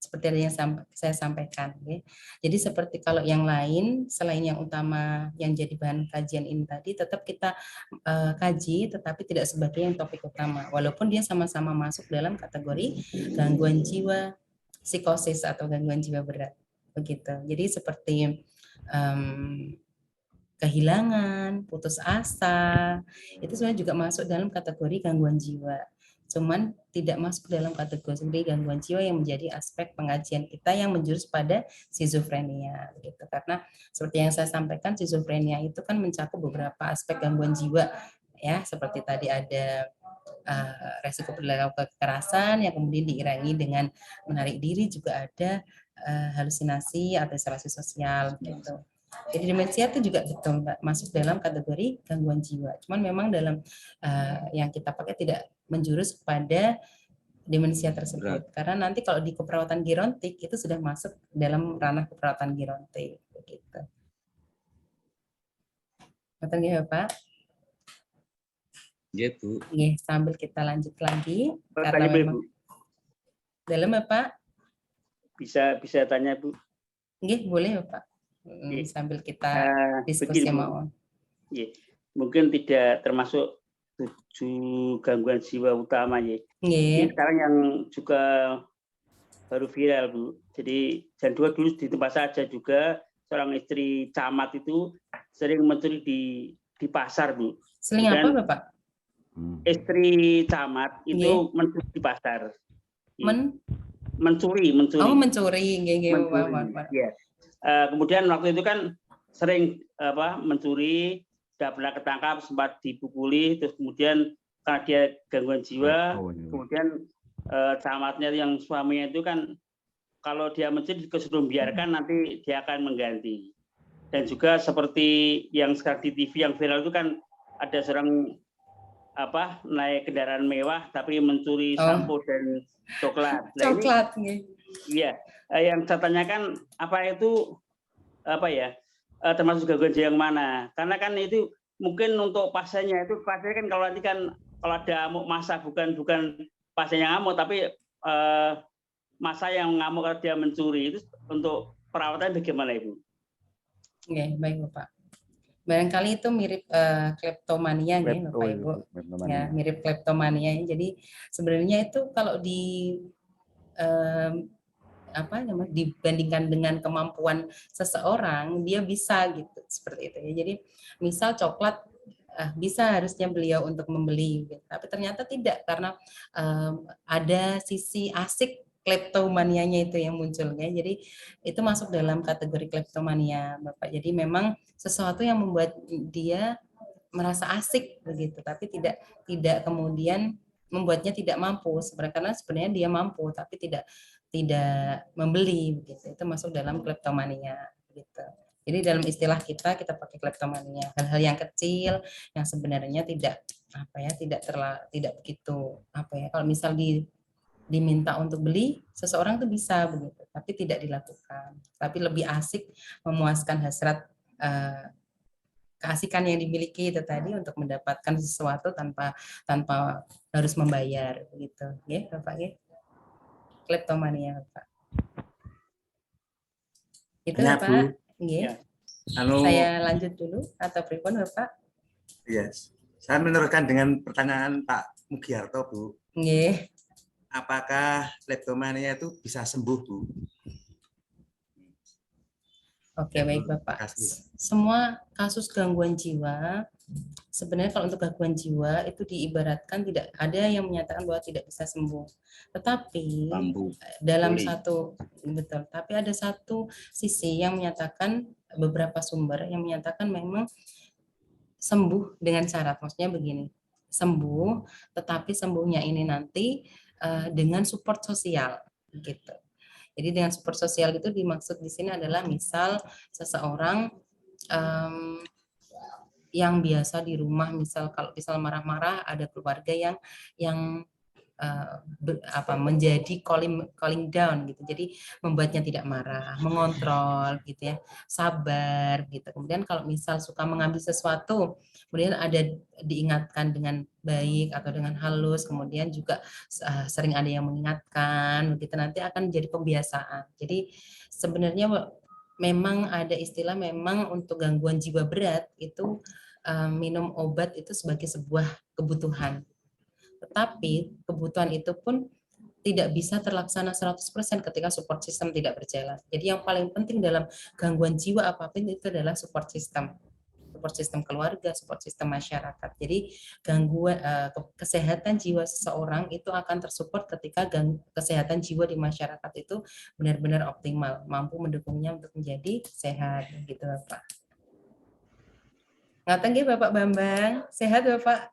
Seperti yang saya sampaikan. Ya. Jadi seperti kalau yang lain, selain yang utama yang jadi bahan kajian ini tadi, tetap kita kaji, tetapi tidak sebagai yang topik utama. Walaupun dia sama-sama masuk dalam kategori gangguan jiwa psikosis atau gangguan jiwa berat. Begitu. Jadi seperti kehilangan, putus asa, itu sebenarnya juga masuk dalam kategori gangguan jiwa. Cuman tidak masuk dalam kategori gangguan jiwa yang menjadi aspek pengajian kita yang menjurus pada skizofrenia gitu. Karena seperti yang saya sampaikan, skizofrenia itu kan mencakup beberapa aspek gangguan jiwa ya, seperti tadi ada resiko perilaku kekerasan yang kemudian diiringi dengan menarik diri, juga ada halusinasi atau isolasi sosial gitu. Jadi demensia itu juga betul Mbak, masuk dalam kategori gangguan jiwa. Cuman memang dalam yang kita pakai tidak menjurus kepada demensia tersebut. Karena nanti kalau di keperawatan gerontik itu sudah masuk dalam ranah keperawatan gerontik. Begitu. Betul nggih Bapak? Gitu. Nggih, sambil kita lanjut lagi. Karena Tanya, memang Bu. dalam Bapak? Bisa tanya Bu? Nggih, boleh Bapak. Sambil kita diskusi mau. Mungkin tidak termasuk 7 gangguan jiwa utama ya. Ini sekarang yang juga baru viral Bu. Jadi jam 2 dulu di tempat saja juga seorang istri camat itu sering mencuri di pasar Bu. Seling apa Bapak? Istri camat itu mencuri di pasar. mencuri. Oh, mencuri, nggih, Mencuri. Ya. Kemudian waktu itu kan sering mencuri, tidak pernah ketangkap, sempat dipukuli, terus kemudian karena dia gangguan jiwa, kemudian camatnya yang suaminya itu kan kalau dia mencuri disuruh biarkan, nanti dia akan mengganti. Dan juga seperti yang sekarang di TV yang viral itu kan ada seorang naik kendaraan mewah tapi mencuri sampo dan coklat. Nah, coklat, iya. Yang saya tanyakan apa itu termasuk gangguan jiwa yang mana? Karena kan itu mungkin untuk pasiennya itu kan kalau nanti kan kalau ada amuk masa bukan pasien yang ngamuk tapi masa yang ngamuk kalau dia mencuri, itu untuk perawatan bagaimana Ibu? Oke, baik Bapak. Barangkali itu mirip kleptomania ya Bapak Ibu. Ya, mirip kleptomania. Jadi sebenarnya itu kalau dibandingkan dengan kemampuan seseorang, dia bisa gitu seperti itu ya. Jadi misal coklat bisa harusnya beliau untuk membeli, gitu. Tapi ternyata tidak karena ada sisi asik kleptomanianya itu yang munculnya. Jadi itu masuk dalam kategori kleptomania, Bapak. Jadi memang sesuatu yang membuat dia merasa asik begitu, tapi tidak kemudian membuatnya tidak mampu. Karena sebenarnya dia mampu, tapi tidak membeli begitu. Itu masuk dalam kleptomania gitu. Jadi dalam istilah kita pakai kleptomania, hal-hal yang kecil yang sebenarnya tidak begitu kalau misal diminta untuk beli, seseorang tuh bisa begitu, tapi tidak dilakukan. Tapi lebih asik memuaskan hasrat keasikan yang dimiliki itu tadi untuk mendapatkan sesuatu tanpa harus membayar begitu. Ya, Bapak ya. Kleptomania, Bapak. Itu ya, Bapak. Ya. Saya lanjut dulu atau pripun Bapak? Yes. Saya meneruskan dengan pertanyaan Pak Mugiarto, Bu. Nggih. Apakah kleptomania itu bisa sembuh, Bu? Oke, baik Bapak. Semua kasus gangguan jiwa, sebenarnya kalau untuk gangguan jiwa itu diibaratkan tidak ada yang menyatakan bahwa tidak bisa sembuh. Tetapi tapi ada satu sisi yang menyatakan, beberapa sumber yang menyatakan memang sembuh dengan syarat. Maksudnya begini, sembuh, tetapi sembuhnya ini nanti dengan support sosial gitu. Jadi dengan support sosial itu dimaksud di sini adalah misal seseorang yang biasa di rumah, kalau marah-marah ada keluarga yang menjadi calling down gitu. Jadi membuatnya tidak marah, mengontrol gitu ya, sabar gitu. Kemudian kalau misal suka mengambil sesuatu, kemudian ada diingatkan dengan baik atau dengan halus, kemudian juga sering ada yang mengingatkan begitu, nanti akan menjadi pembiasaan. Jadi sebenarnya memang ada istilah, memang untuk gangguan jiwa berat itu minum obat itu sebagai sebuah kebutuhan. Tetapi kebutuhan itu pun tidak bisa terlaksana 100% ketika support system tidak berjalan. Jadi yang paling penting dalam gangguan jiwa apapun itu adalah support system keluarga, support system masyarakat. Jadi gangguan kesehatan jiwa seseorang itu akan tersupport ketika kesehatan jiwa di masyarakat itu benar-benar optimal, mampu mendukungnya untuk menjadi sehat gitu Bapak. Ngaten nggih Bapak Bambang, sehat Bapak?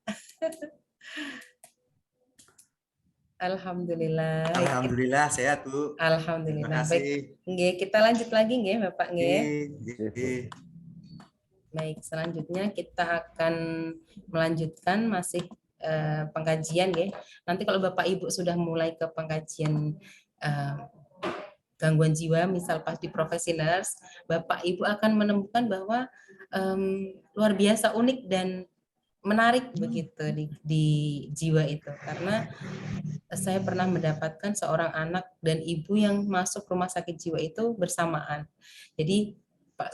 Alhamdulillah. Alhamdulillah sehat, Bu. Alhamdulillah. Baik. Nggih, kita lanjut lagi nggih, Bapak nggih. Baik, selanjutnya kita akan melanjutkan masih pengkajian nggih. Nanti kalau Bapak Ibu sudah mulai ke pengkajian gangguan jiwa, misal pas di Professionals, Bapak Ibu akan menemukan bahwa luar biasa unik dan menarik begitu di jiwa itu, karena saya pernah mendapatkan seorang anak dan ibu yang masuk rumah sakit jiwa itu bersamaan. Jadi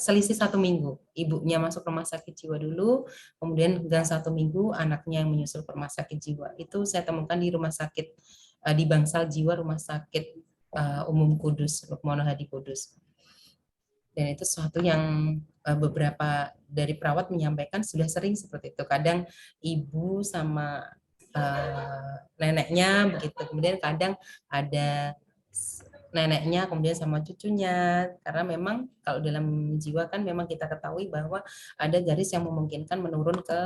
selisih 1 minggu, ibunya masuk rumah sakit jiwa dulu, kemudian gang 1 minggu anaknya yang menyusul ke rumah sakit jiwa. Itu saya temukan di rumah sakit di Bangsal Jiwa, Rumah Sakit Umum Kudus, Lukmono Hadi Kudus. Dan itu sesuatu yang beberapa dari perawat menyampaikan sudah sering seperti itu. Kadang ibu sama neneknya begitu, kemudian kadang ada neneknya, kemudian sama cucunya. Karena memang kalau dalam jiwa kan memang kita ketahui bahwa ada garis yang memungkinkan menurun ke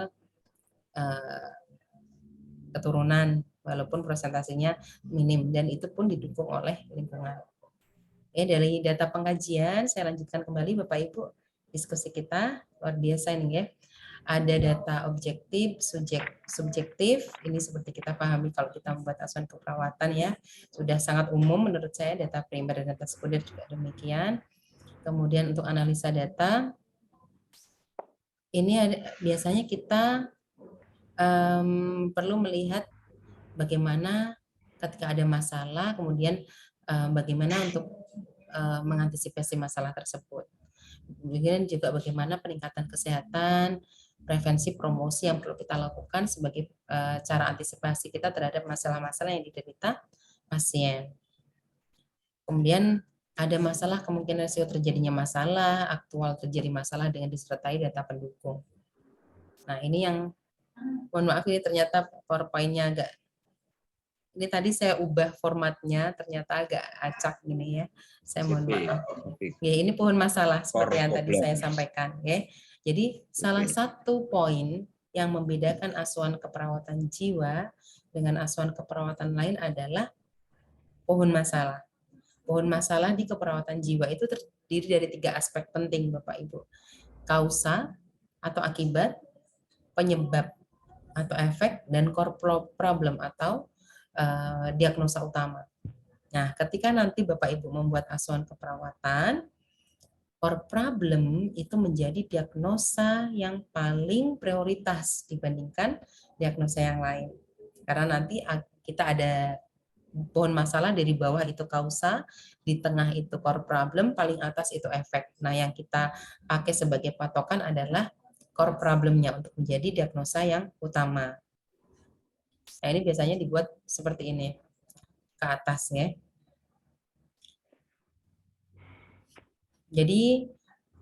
keturunan walaupun presentasinya minim, dan itu pun didukung oleh lingkungan. Dari data pengkajian saya lanjutkan kembali Bapak Ibu, diskusi kita luar biasa ini ya. Ada data objektif, subjektif, ini seperti kita pahami kalau kita membuat asuhan keperawatan ya, sudah sangat umum menurut saya, data primer dan data sekunder juga demikian. Kemudian untuk analisa data, ini biasanya kita perlu melihat bagaimana ketika ada masalah, kemudian bagaimana untuk mengantisipasi masalah tersebut. Kemudian juga bagaimana peningkatan kesehatan, prevensi, promosi yang perlu kita lakukan sebagai cara antisipasi kita terhadap masalah-masalah yang diderita pasien. Kemudian ada masalah, kemungkinan risiko terjadinya masalah, aktual terjadi masalah dengan disertai data pendukung. Nah ini yang, mohon maaf ini ternyata PowerPoint-nya agak, ini tadi saya ubah formatnya, ternyata agak acak gini ya. Saya mohon maaf. Ya, ini pohon masalah seperti yang tadi saya sampaikan. Ya. Jadi salah satu poin yang membedakan asuhan keperawatan jiwa dengan asuhan keperawatan lain adalah pohon masalah. Pohon masalah di keperawatan jiwa itu terdiri dari 3 aspek penting Bapak Ibu. Kausa atau akibat, penyebab atau efek, dan core problem atau diagnosa utama. Nah, ketika nanti Bapak Ibu membuat asuhan keperawatan, core problem itu menjadi diagnosa yang paling prioritas dibandingkan diagnosa yang lain. Karena nanti kita ada pohon masalah, dari bawah itu kausa, di tengah itu core problem, paling atas itu efek. Nah, yang kita pakai sebagai patokan adalah core problemnya untuk menjadi diagnosa yang utama. Nah, ini biasanya dibuat seperti ini, ke atas ya. Jadi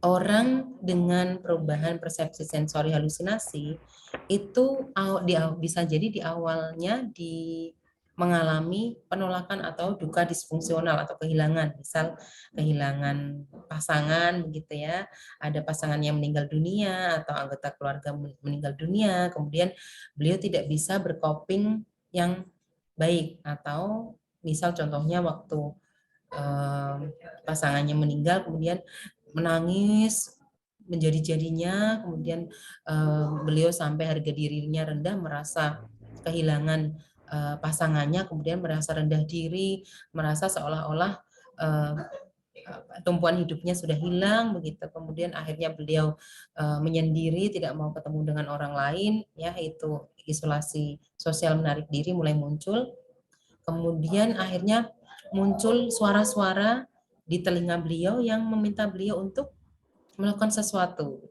orang dengan perubahan persepsi sensori halusinasi itu bisa jadi di awalnya mengalami penolakan atau duka disfungsional atau kehilangan, misal kehilangan pasangan begitu ya, ada pasangan yang meninggal dunia atau anggota keluarga meninggal dunia, kemudian beliau tidak bisa bercoping yang baik, atau misal contohnya waktu pasangannya meninggal kemudian menangis menjadi-jadinya, kemudian beliau sampai harga dirinya rendah, merasa kehilangan pasangannya, kemudian merasa rendah diri, merasa seolah-olah tumpuan hidupnya sudah hilang begitu, kemudian akhirnya beliau menyendiri, tidak mau ketemu dengan orang lain ya, itu isolasi sosial, menarik diri mulai muncul. Kemudian akhirnya muncul suara-suara di telinga beliau yang meminta beliau untuk melakukan sesuatu.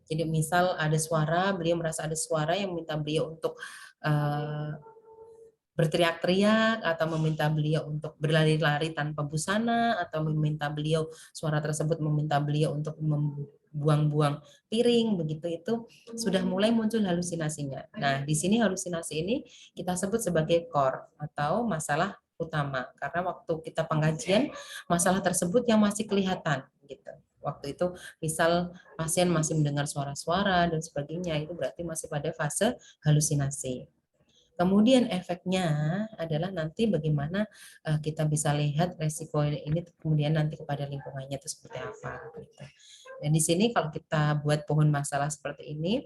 Jadi misal ada suara, beliau merasa ada suara yang meminta beliau untuk berteriak-teriak, atau meminta beliau untuk berlari-lari tanpa busana, atau meminta beliau, suara tersebut meminta beliau untuk membuang-buang piring, begitu, itu sudah mulai muncul halusinasinya. Nah, di sini halusinasi ini kita sebut sebagai core atau masalah utama, karena waktu kita pengkajian masalah tersebut yang masih kelihatan gitu. Waktu itu misal pasien masih mendengar suara-suara dan sebagainya, itu berarti masih pada fase halusinasi. Kemudian efeknya adalah nanti bagaimana kita bisa lihat resiko ini kemudian nanti kepada lingkungannya itu seperti apa. Gitu. Dan di sini kalau kita buat pohon masalah seperti ini,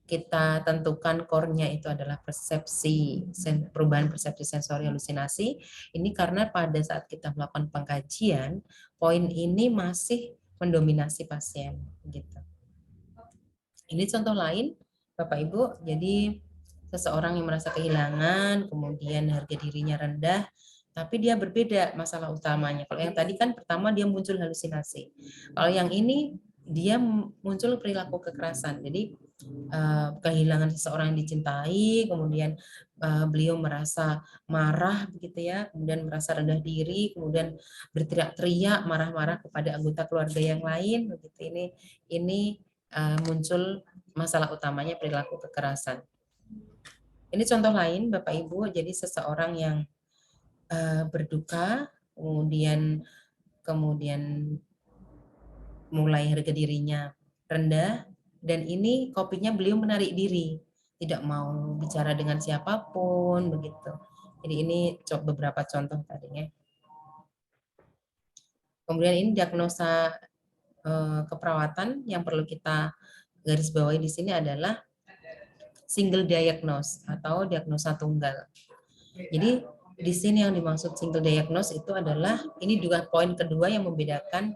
kita tentukan core-nya itu adalah persepsi, perubahan persepsi sensori halusinasi. Ini karena pada saat kita melakukan pengkajian, poin ini masih mendominasi pasien. Gitu. Ini contoh lain, Bapak Ibu. Jadi seseorang yang merasa kehilangan, kemudian harga dirinya rendah, tapi dia berbeda masalah utamanya. Kalau yang tadi kan pertama dia muncul halusinasi. Kalau yang ini dia muncul perilaku kekerasan. Jadi kehilangan seseorang yang dicintai, kemudian beliau merasa marah begitu ya, kemudian merasa rendah diri, kemudian berteriak-teriak, marah-marah kepada anggota keluarga yang lain begitu. Ini muncul masalah utamanya perilaku kekerasan. Ini contoh lain Bapak Ibu, jadi seseorang yang berduka, kemudian mulai harga dirinya rendah, dan ini kopinya beliau menarik diri, tidak mau bicara dengan siapapun begitu. Jadi ini beberapa contoh tadinya. Kemudian ini diagnosa keperawatan yang perlu kita garis bawahi di sini adalah single diagnose atau diagnosa tunggal. Jadi di sini yang dimaksud single diagnose itu adalah, ini juga poin kedua yang membedakan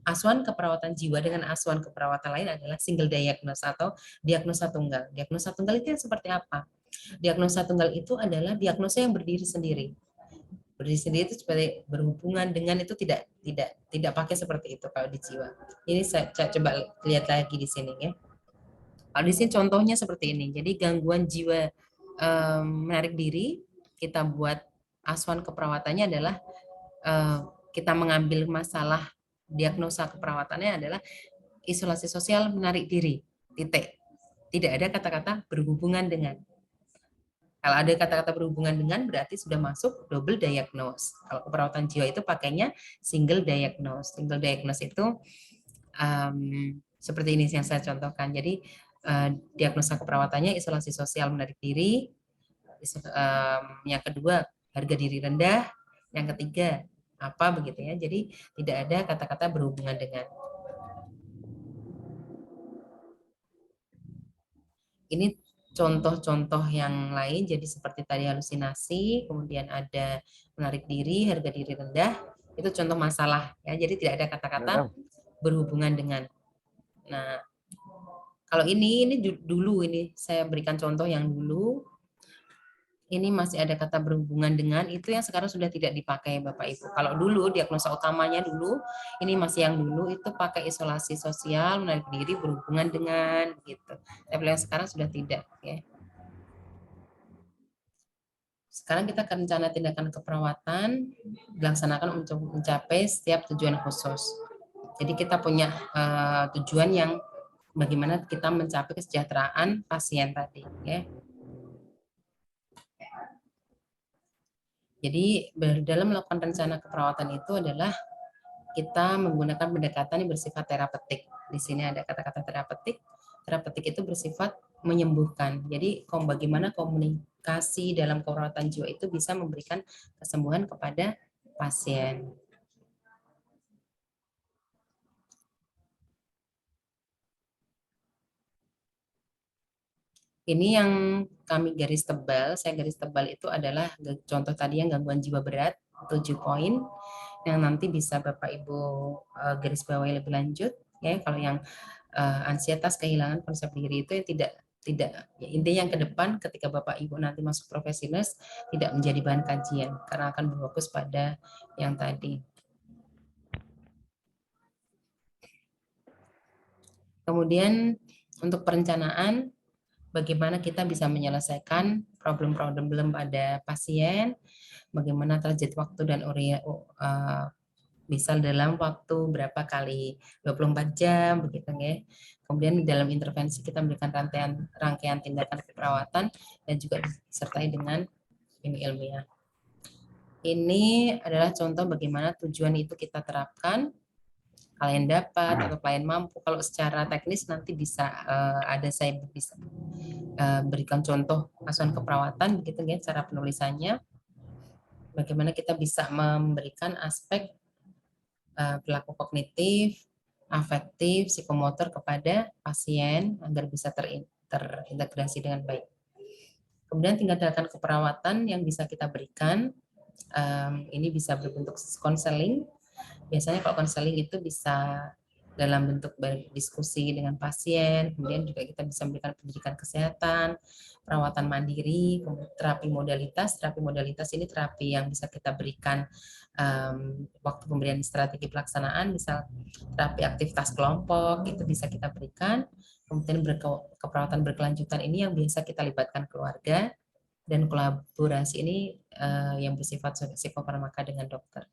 asuhan keperawatan jiwa dengan asuhan keperawatan lain adalah single diagnose atau diagnosa tunggal. Diagnosa tunggal itu seperti apa? Diagnosa tunggal itu adalah diagnosa yang berdiri sendiri. Berdiri sendiri itu seperti berhubungan dengan, itu tidak pakai seperti itu kalau di jiwa. Ini saya coba lihat lagi di sini ya. Kalau di sini contohnya seperti ini. Jadi gangguan jiwa menarik diri, kita buat asuhan keperawatannya adalah kita mengambil masalah diagnosa keperawatannya adalah isolasi sosial menarik diri, titik. Tidak ada kata-kata berhubungan dengan. Kalau ada kata-kata berhubungan dengan berarti sudah masuk double diagnose. Kalau keperawatan jiwa itu pakainya single diagnose. Single diagnose itu seperti ini yang saya contohkan. Jadi diagnosa keperawatannya isolasi sosial menarik diri. Yang kedua harga diri rendah. Yang ketiga apa begitu ya. Jadi tidak ada kata-kata berhubungan dengan. Ini contoh-contoh yang lain, jadi seperti tadi halusinasi, kemudian ada menarik diri, harga diri rendah, itu contoh masalah ya. Jadi tidak ada kata-kata berhubungan dengan. Nah, kalau ini dulu ini saya berikan contoh yang dulu. Ini masih ada kata berhubungan dengan, itu yang sekarang sudah tidak dipakai Bapak Ibu. Kalau dulu diagnosa utamanya dulu, ini masih yang dulu itu pakai isolasi sosial, menarik diri, berhubungan dengan gitu. Tapi yang sekarang sudah tidak ya. Sekarang kita akan rencana tindakan keperawatan dilaksanakan untuk mencapai setiap tujuan khusus. Jadi kita punya tujuan yang bagaimana kita mencapai kesejahteraan pasien tadi ya. Jadi dalam melakukan rencana keperawatan itu adalah kita menggunakan pendekatan yang bersifat terapeutik. Di sini ada kata-kata terapeutik. Terapeutik itu bersifat menyembuhkan. Jadi bagaimana komunikasi dalam keperawatan jiwa itu bisa memberikan kesembuhan kepada pasien. Ini yang kami garis tebal, saya garis tebal itu adalah contoh tadi yang gangguan jiwa berat, 7 poin, yang nanti bisa Bapak Ibu garis bawahi lebih lanjut. Ya, kalau yang ansietas, kehilangan konsep diri itu yang tidak ya, intinya yang ke depan ketika Bapak Ibu nanti masuk profesi nurse tidak menjadi bahan kajian, karena akan berfokus pada yang tadi. Kemudian untuk perencanaan, bagaimana kita bisa menyelesaikan problem-problem pada pasien, bagaimana target waktu dan bisa dalam waktu berapa kali 24 jam begitu ya. Kemudian di dalam intervensi kita memberikan rangkaian tindakan keperawatan dan juga disertai dengan ini ilmiah. Ini adalah contoh bagaimana tujuan itu kita terapkan. Klien dapat atau klien mampu. Kalau secara teknis nanti bisa saya bisa berikan contoh asuhan keperawatan begitu ya, cara penulisannya. Bagaimana kita bisa memberikan aspek perilaku kognitif, afektif, psikomotor kepada pasien agar bisa terintegrasi dengan baik. Kemudian tindakan keperawatan yang bisa kita berikan ini bisa berbentuk konseling. Biasanya kalau konseling itu bisa dalam bentuk berdiskusi dengan pasien, kemudian juga kita bisa memberikan pendidikan kesehatan, perawatan mandiri, terapi modalitas ini terapi yang bisa kita berikan waktu pemberian strategi pelaksanaan, misal terapi aktivitas kelompok, itu bisa kita berikan. Kemudian keperawatan berkelanjutan ini yang biasa kita libatkan keluarga, dan kolaborasi ini yang bersifat psikofarmaka dengan dokter.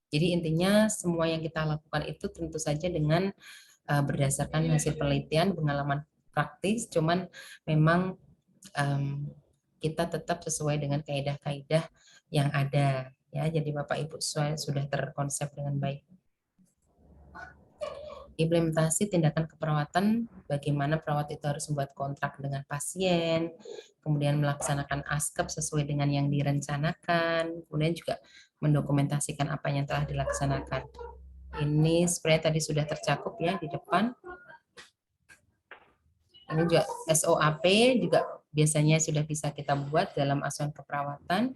Jadi intinya semua yang kita lakukan itu tentu saja dengan berdasarkan hasil penelitian, pengalaman praktis, cuman memang kita tetap sesuai dengan kaidah-kaidah yang ada ya. Jadi Bapak Ibu sudah terkonsep dengan baik. Implementasi tindakan keperawatan, bagaimana perawat itu harus membuat kontrak dengan pasien, kemudian melaksanakan ASKEP sesuai dengan yang direncanakan, kemudian juga mendokumentasikan apa yang telah dilaksanakan. Ini sebenarnya tadi sudah tercakup ya di depan. Ini juga SOAP juga biasanya sudah bisa kita buat dalam asuhan keperawatan,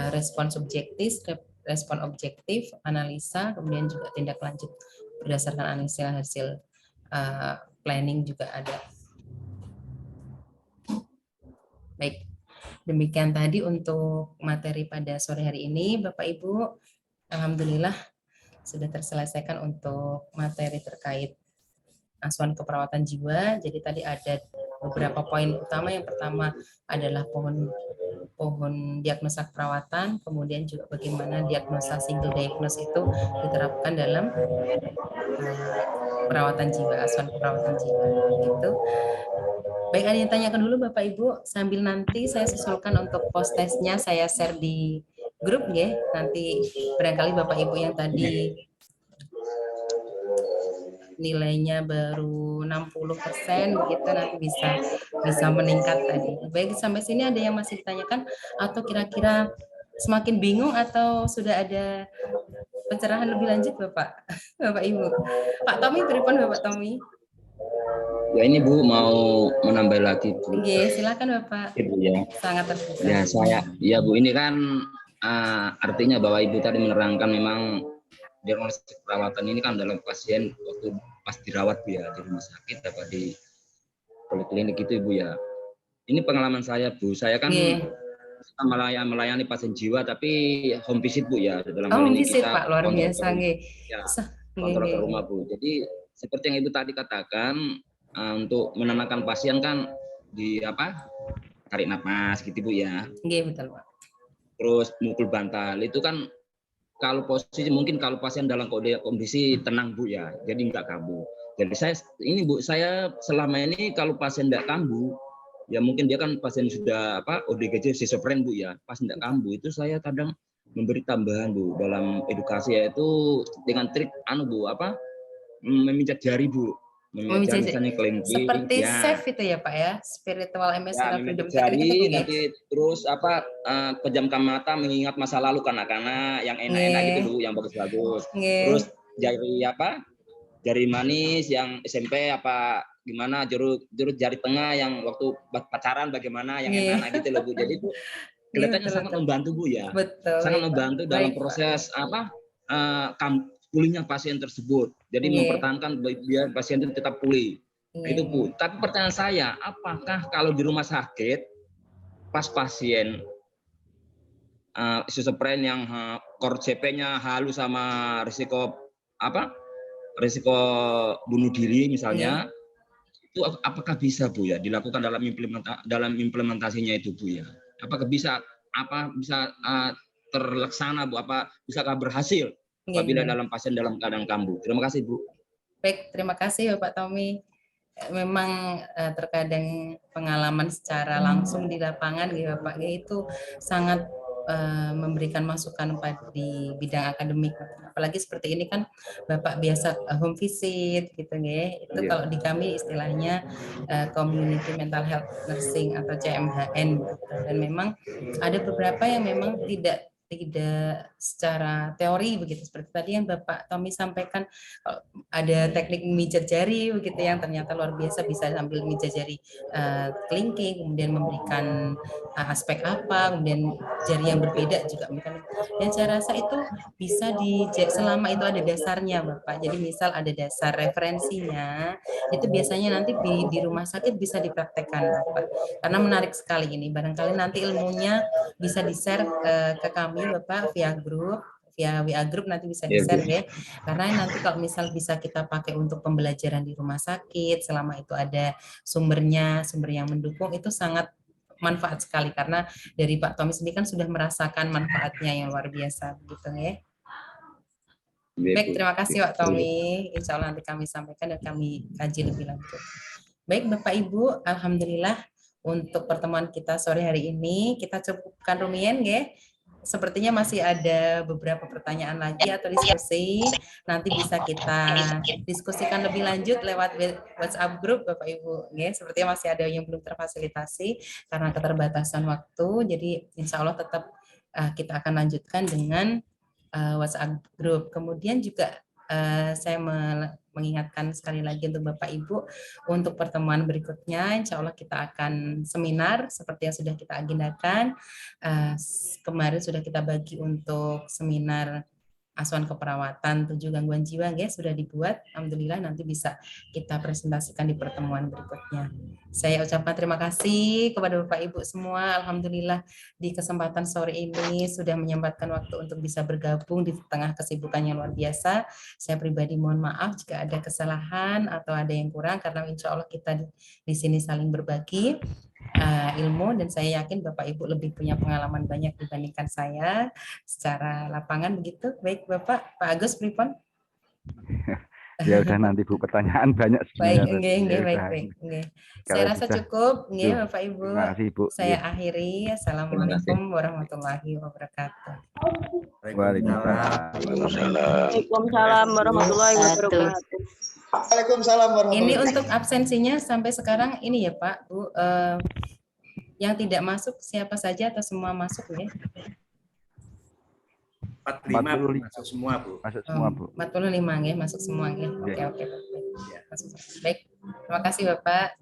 respon subjektif, respon objektif, analisa, kemudian juga tindak lanjut berdasarkan analisa hasil planning juga ada. Baik, demikian tadi untuk materi pada sore hari ini, Bapak Ibu. Alhamdulillah sudah terselesaikan untuk materi terkait asuhan keperawatan jiwa. Jadi tadi ada beberapa poin utama. Yang pertama adalah pohon diagnosa keperawatan, kemudian juga bagaimana diagnosa single diagnosis itu diterapkan dalam perawatan jiwa, asuhan keperawatan jiwa. Gitu. Baik, ada yang tanyakan dulu Bapak Ibu, sambil nanti saya susulkan untuk post testnya saya share di grup ya. Nanti barangkali Bapak Ibu yang tadi nilainya baru 60% begitu nanti bisa meningkat tadi. Baik, sampai sini ada yang masih ditanyakan atau kira-kira semakin bingung atau sudah ada pencerahan lebih lanjut Bapak? Bapak Ibu. Pak Tommy, pripun Bapak Tommy? Ya ini Bu mau menambah lagi Bu. Oke, silakan Bapak. Ibu ya. Sangat terbuka. Ya Bu, ini kan artinya bahwa Ibu tadi menerangkan memang diagnosis perawatan ini kan dalam pasien waktu pas dirawat Bu ya di rumah sakit apa di poliklinik gitu Ibu ya. Ini pengalaman saya Bu, saya kan melayani pasien jiwa tapi home visit Bu ya, dalam hal ini visit, kita Pak, luar biasa ya, kontrol ke rumah Bu. Jadi seperti yang Ibu tadi katakan, untuk menenangkan pasien kan tarik nafas gitu Bu ya. Iya betul Pak. Terus mukul bantal itu kan kalau posisi mungkin kalau pasien dalam kondisi tenang Bu ya, jadi enggak kambuh. Jadi saya selama ini kalau pasien enggak kambuh, ya mungkin dia kan pasien sudah ODGJ schizofren Bu ya, pas enggak kambuh itu saya kadang memberi tambahan Bu dalam edukasi, yaitu dengan trik Bu memijat jari Bu. Misalnya kelinci, seperti ya. safe itu ya Pak ya, spiritual emotional freedom jari, nanti terus pejamkan mata mengingat masa lalu kanak-kanak yang enak-enak gitu Bu, yang bagus-bagus. Terus jari manis yang SMP gimana, jurut jari tengah yang waktu pacaran bagaimana yang enak gitu loh Bu. Jadi itu kelihatannya sangat membantu Bu ya. Betul. Sangat membantu dalam proses pulihnya pasien tersebut. Jadi mempertahankan biar pasien itu tetap pulih. Itu Bu. Tapi pertanyaan saya, apakah kalau di rumah sakit pas pasien schizofren yang core CP-nya halus sama risiko bunuh diri misalnya, itu apakah bisa Bu ya dilakukan dalam implementasinya itu Bu ya? Apakah bisa terlaksana Bu? Bisakah berhasil apabila dalam pasien dalam keadaan kambuh? Terima kasih Bu. Baik, terima kasih Bapak Tommy. Memang terkadang pengalaman secara langsung di lapangan ya Bapak itu sangat memberikan masukan di bidang akademik. Apalagi seperti ini kan Bapak biasa home visit gitu ya. Itu kalau di kami istilahnya community mental health nursing atau CMHN gitu. Dan memang ada beberapa yang memang tidak secara teori begitu, seperti tadi yang Bapak Tommy sampaikan, ada teknik memijat jari begitu yang ternyata luar biasa, bisa sambil memijat jari kelingking, kemudian memberikan aspek kemudian jari yang berbeda juga, dan saya rasa itu bisa selama itu ada dasarnya Bapak. Jadi misal ada dasar referensinya, itu biasanya nanti di rumah sakit bisa dipraktekkan Bapak, karena menarik sekali ini. Barangkali nanti ilmunya bisa di-share ke kami Bapak via WA group nanti bisa di-share ya. Karena nanti kalau misal bisa kita pakai untuk pembelajaran di rumah sakit, selama itu ada sumber yang mendukung, itu sangat manfaat sekali, karena dari Pak Tommy sendiri kan sudah merasakan manfaatnya yang luar biasa gitu ya. Baik, terima kasih Pak Tommy. Insya Allah nanti kami sampaikan dan kami kaji lebih lanjut. Baik Bapak Ibu, alhamdulillah untuk pertemuan kita sore hari ini. Kita cukupkan rumiyin nggih. Sepertinya masih ada beberapa pertanyaan lagi atau diskusi. Nanti bisa kita diskusikan lebih lanjut lewat WhatsApp grup Bapak Ibu. Sepertinya masih ada yang belum terfasilitasi karena keterbatasan waktu. Jadi insya Allah tetap kita akan lanjutkan dengan WhatsApp grup. Kemudian juga saya mengingatkan sekali lagi untuk Bapak Ibu, untuk pertemuan berikutnya, insya Allah kita akan seminar seperti yang sudah kita agendakan. Kemarin sudah kita bagi untuk seminar asuhan keperawatan 7 gangguan jiwa, guys, sudah dibuat. Alhamdulillah nanti bisa kita presentasikan di pertemuan berikutnya. Saya ucapkan terima kasih kepada Bapak Ibu semua. Alhamdulillah di kesempatan sore ini sudah menyempatkan waktu untuk bisa bergabung di tengah kesibukan yang luar biasa. Saya pribadi mohon maaf jika ada kesalahan atau ada yang kurang, karena insya Allah kita di sini saling berbagi ilmu, dan saya yakin Bapak Ibu lebih punya pengalaman banyak dibandingkan saya secara lapangan begitu. Baik Bapak, Pak Agus pripun? Ya udah nanti Bu, pertanyaan banyak Baik, sebenarnya. baik. Saya rasa cukup, Bapak Ibu. Terima kasih, Bu. Saya akhiri. Assalamualaikum warahmatullahi wabarakatuh. Waalaikumsalam warahmatullahi wabarakatuh. Waalaikumsalam warahmatullahi Ini wabarakatuh. untuk absensinya sampai sekarang ini ya Pak, Bu. Yang tidak masuk siapa saja atau semua masuk ya? 45 masuk semua, Bu. Masuk semua, Bu. 45 ya, masuk semua ya. Oke. Baik. Terima kasih Bapak.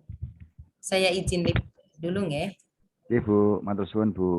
Saya izin dulu ya. Iya, Bu. Matur suwun, Bu.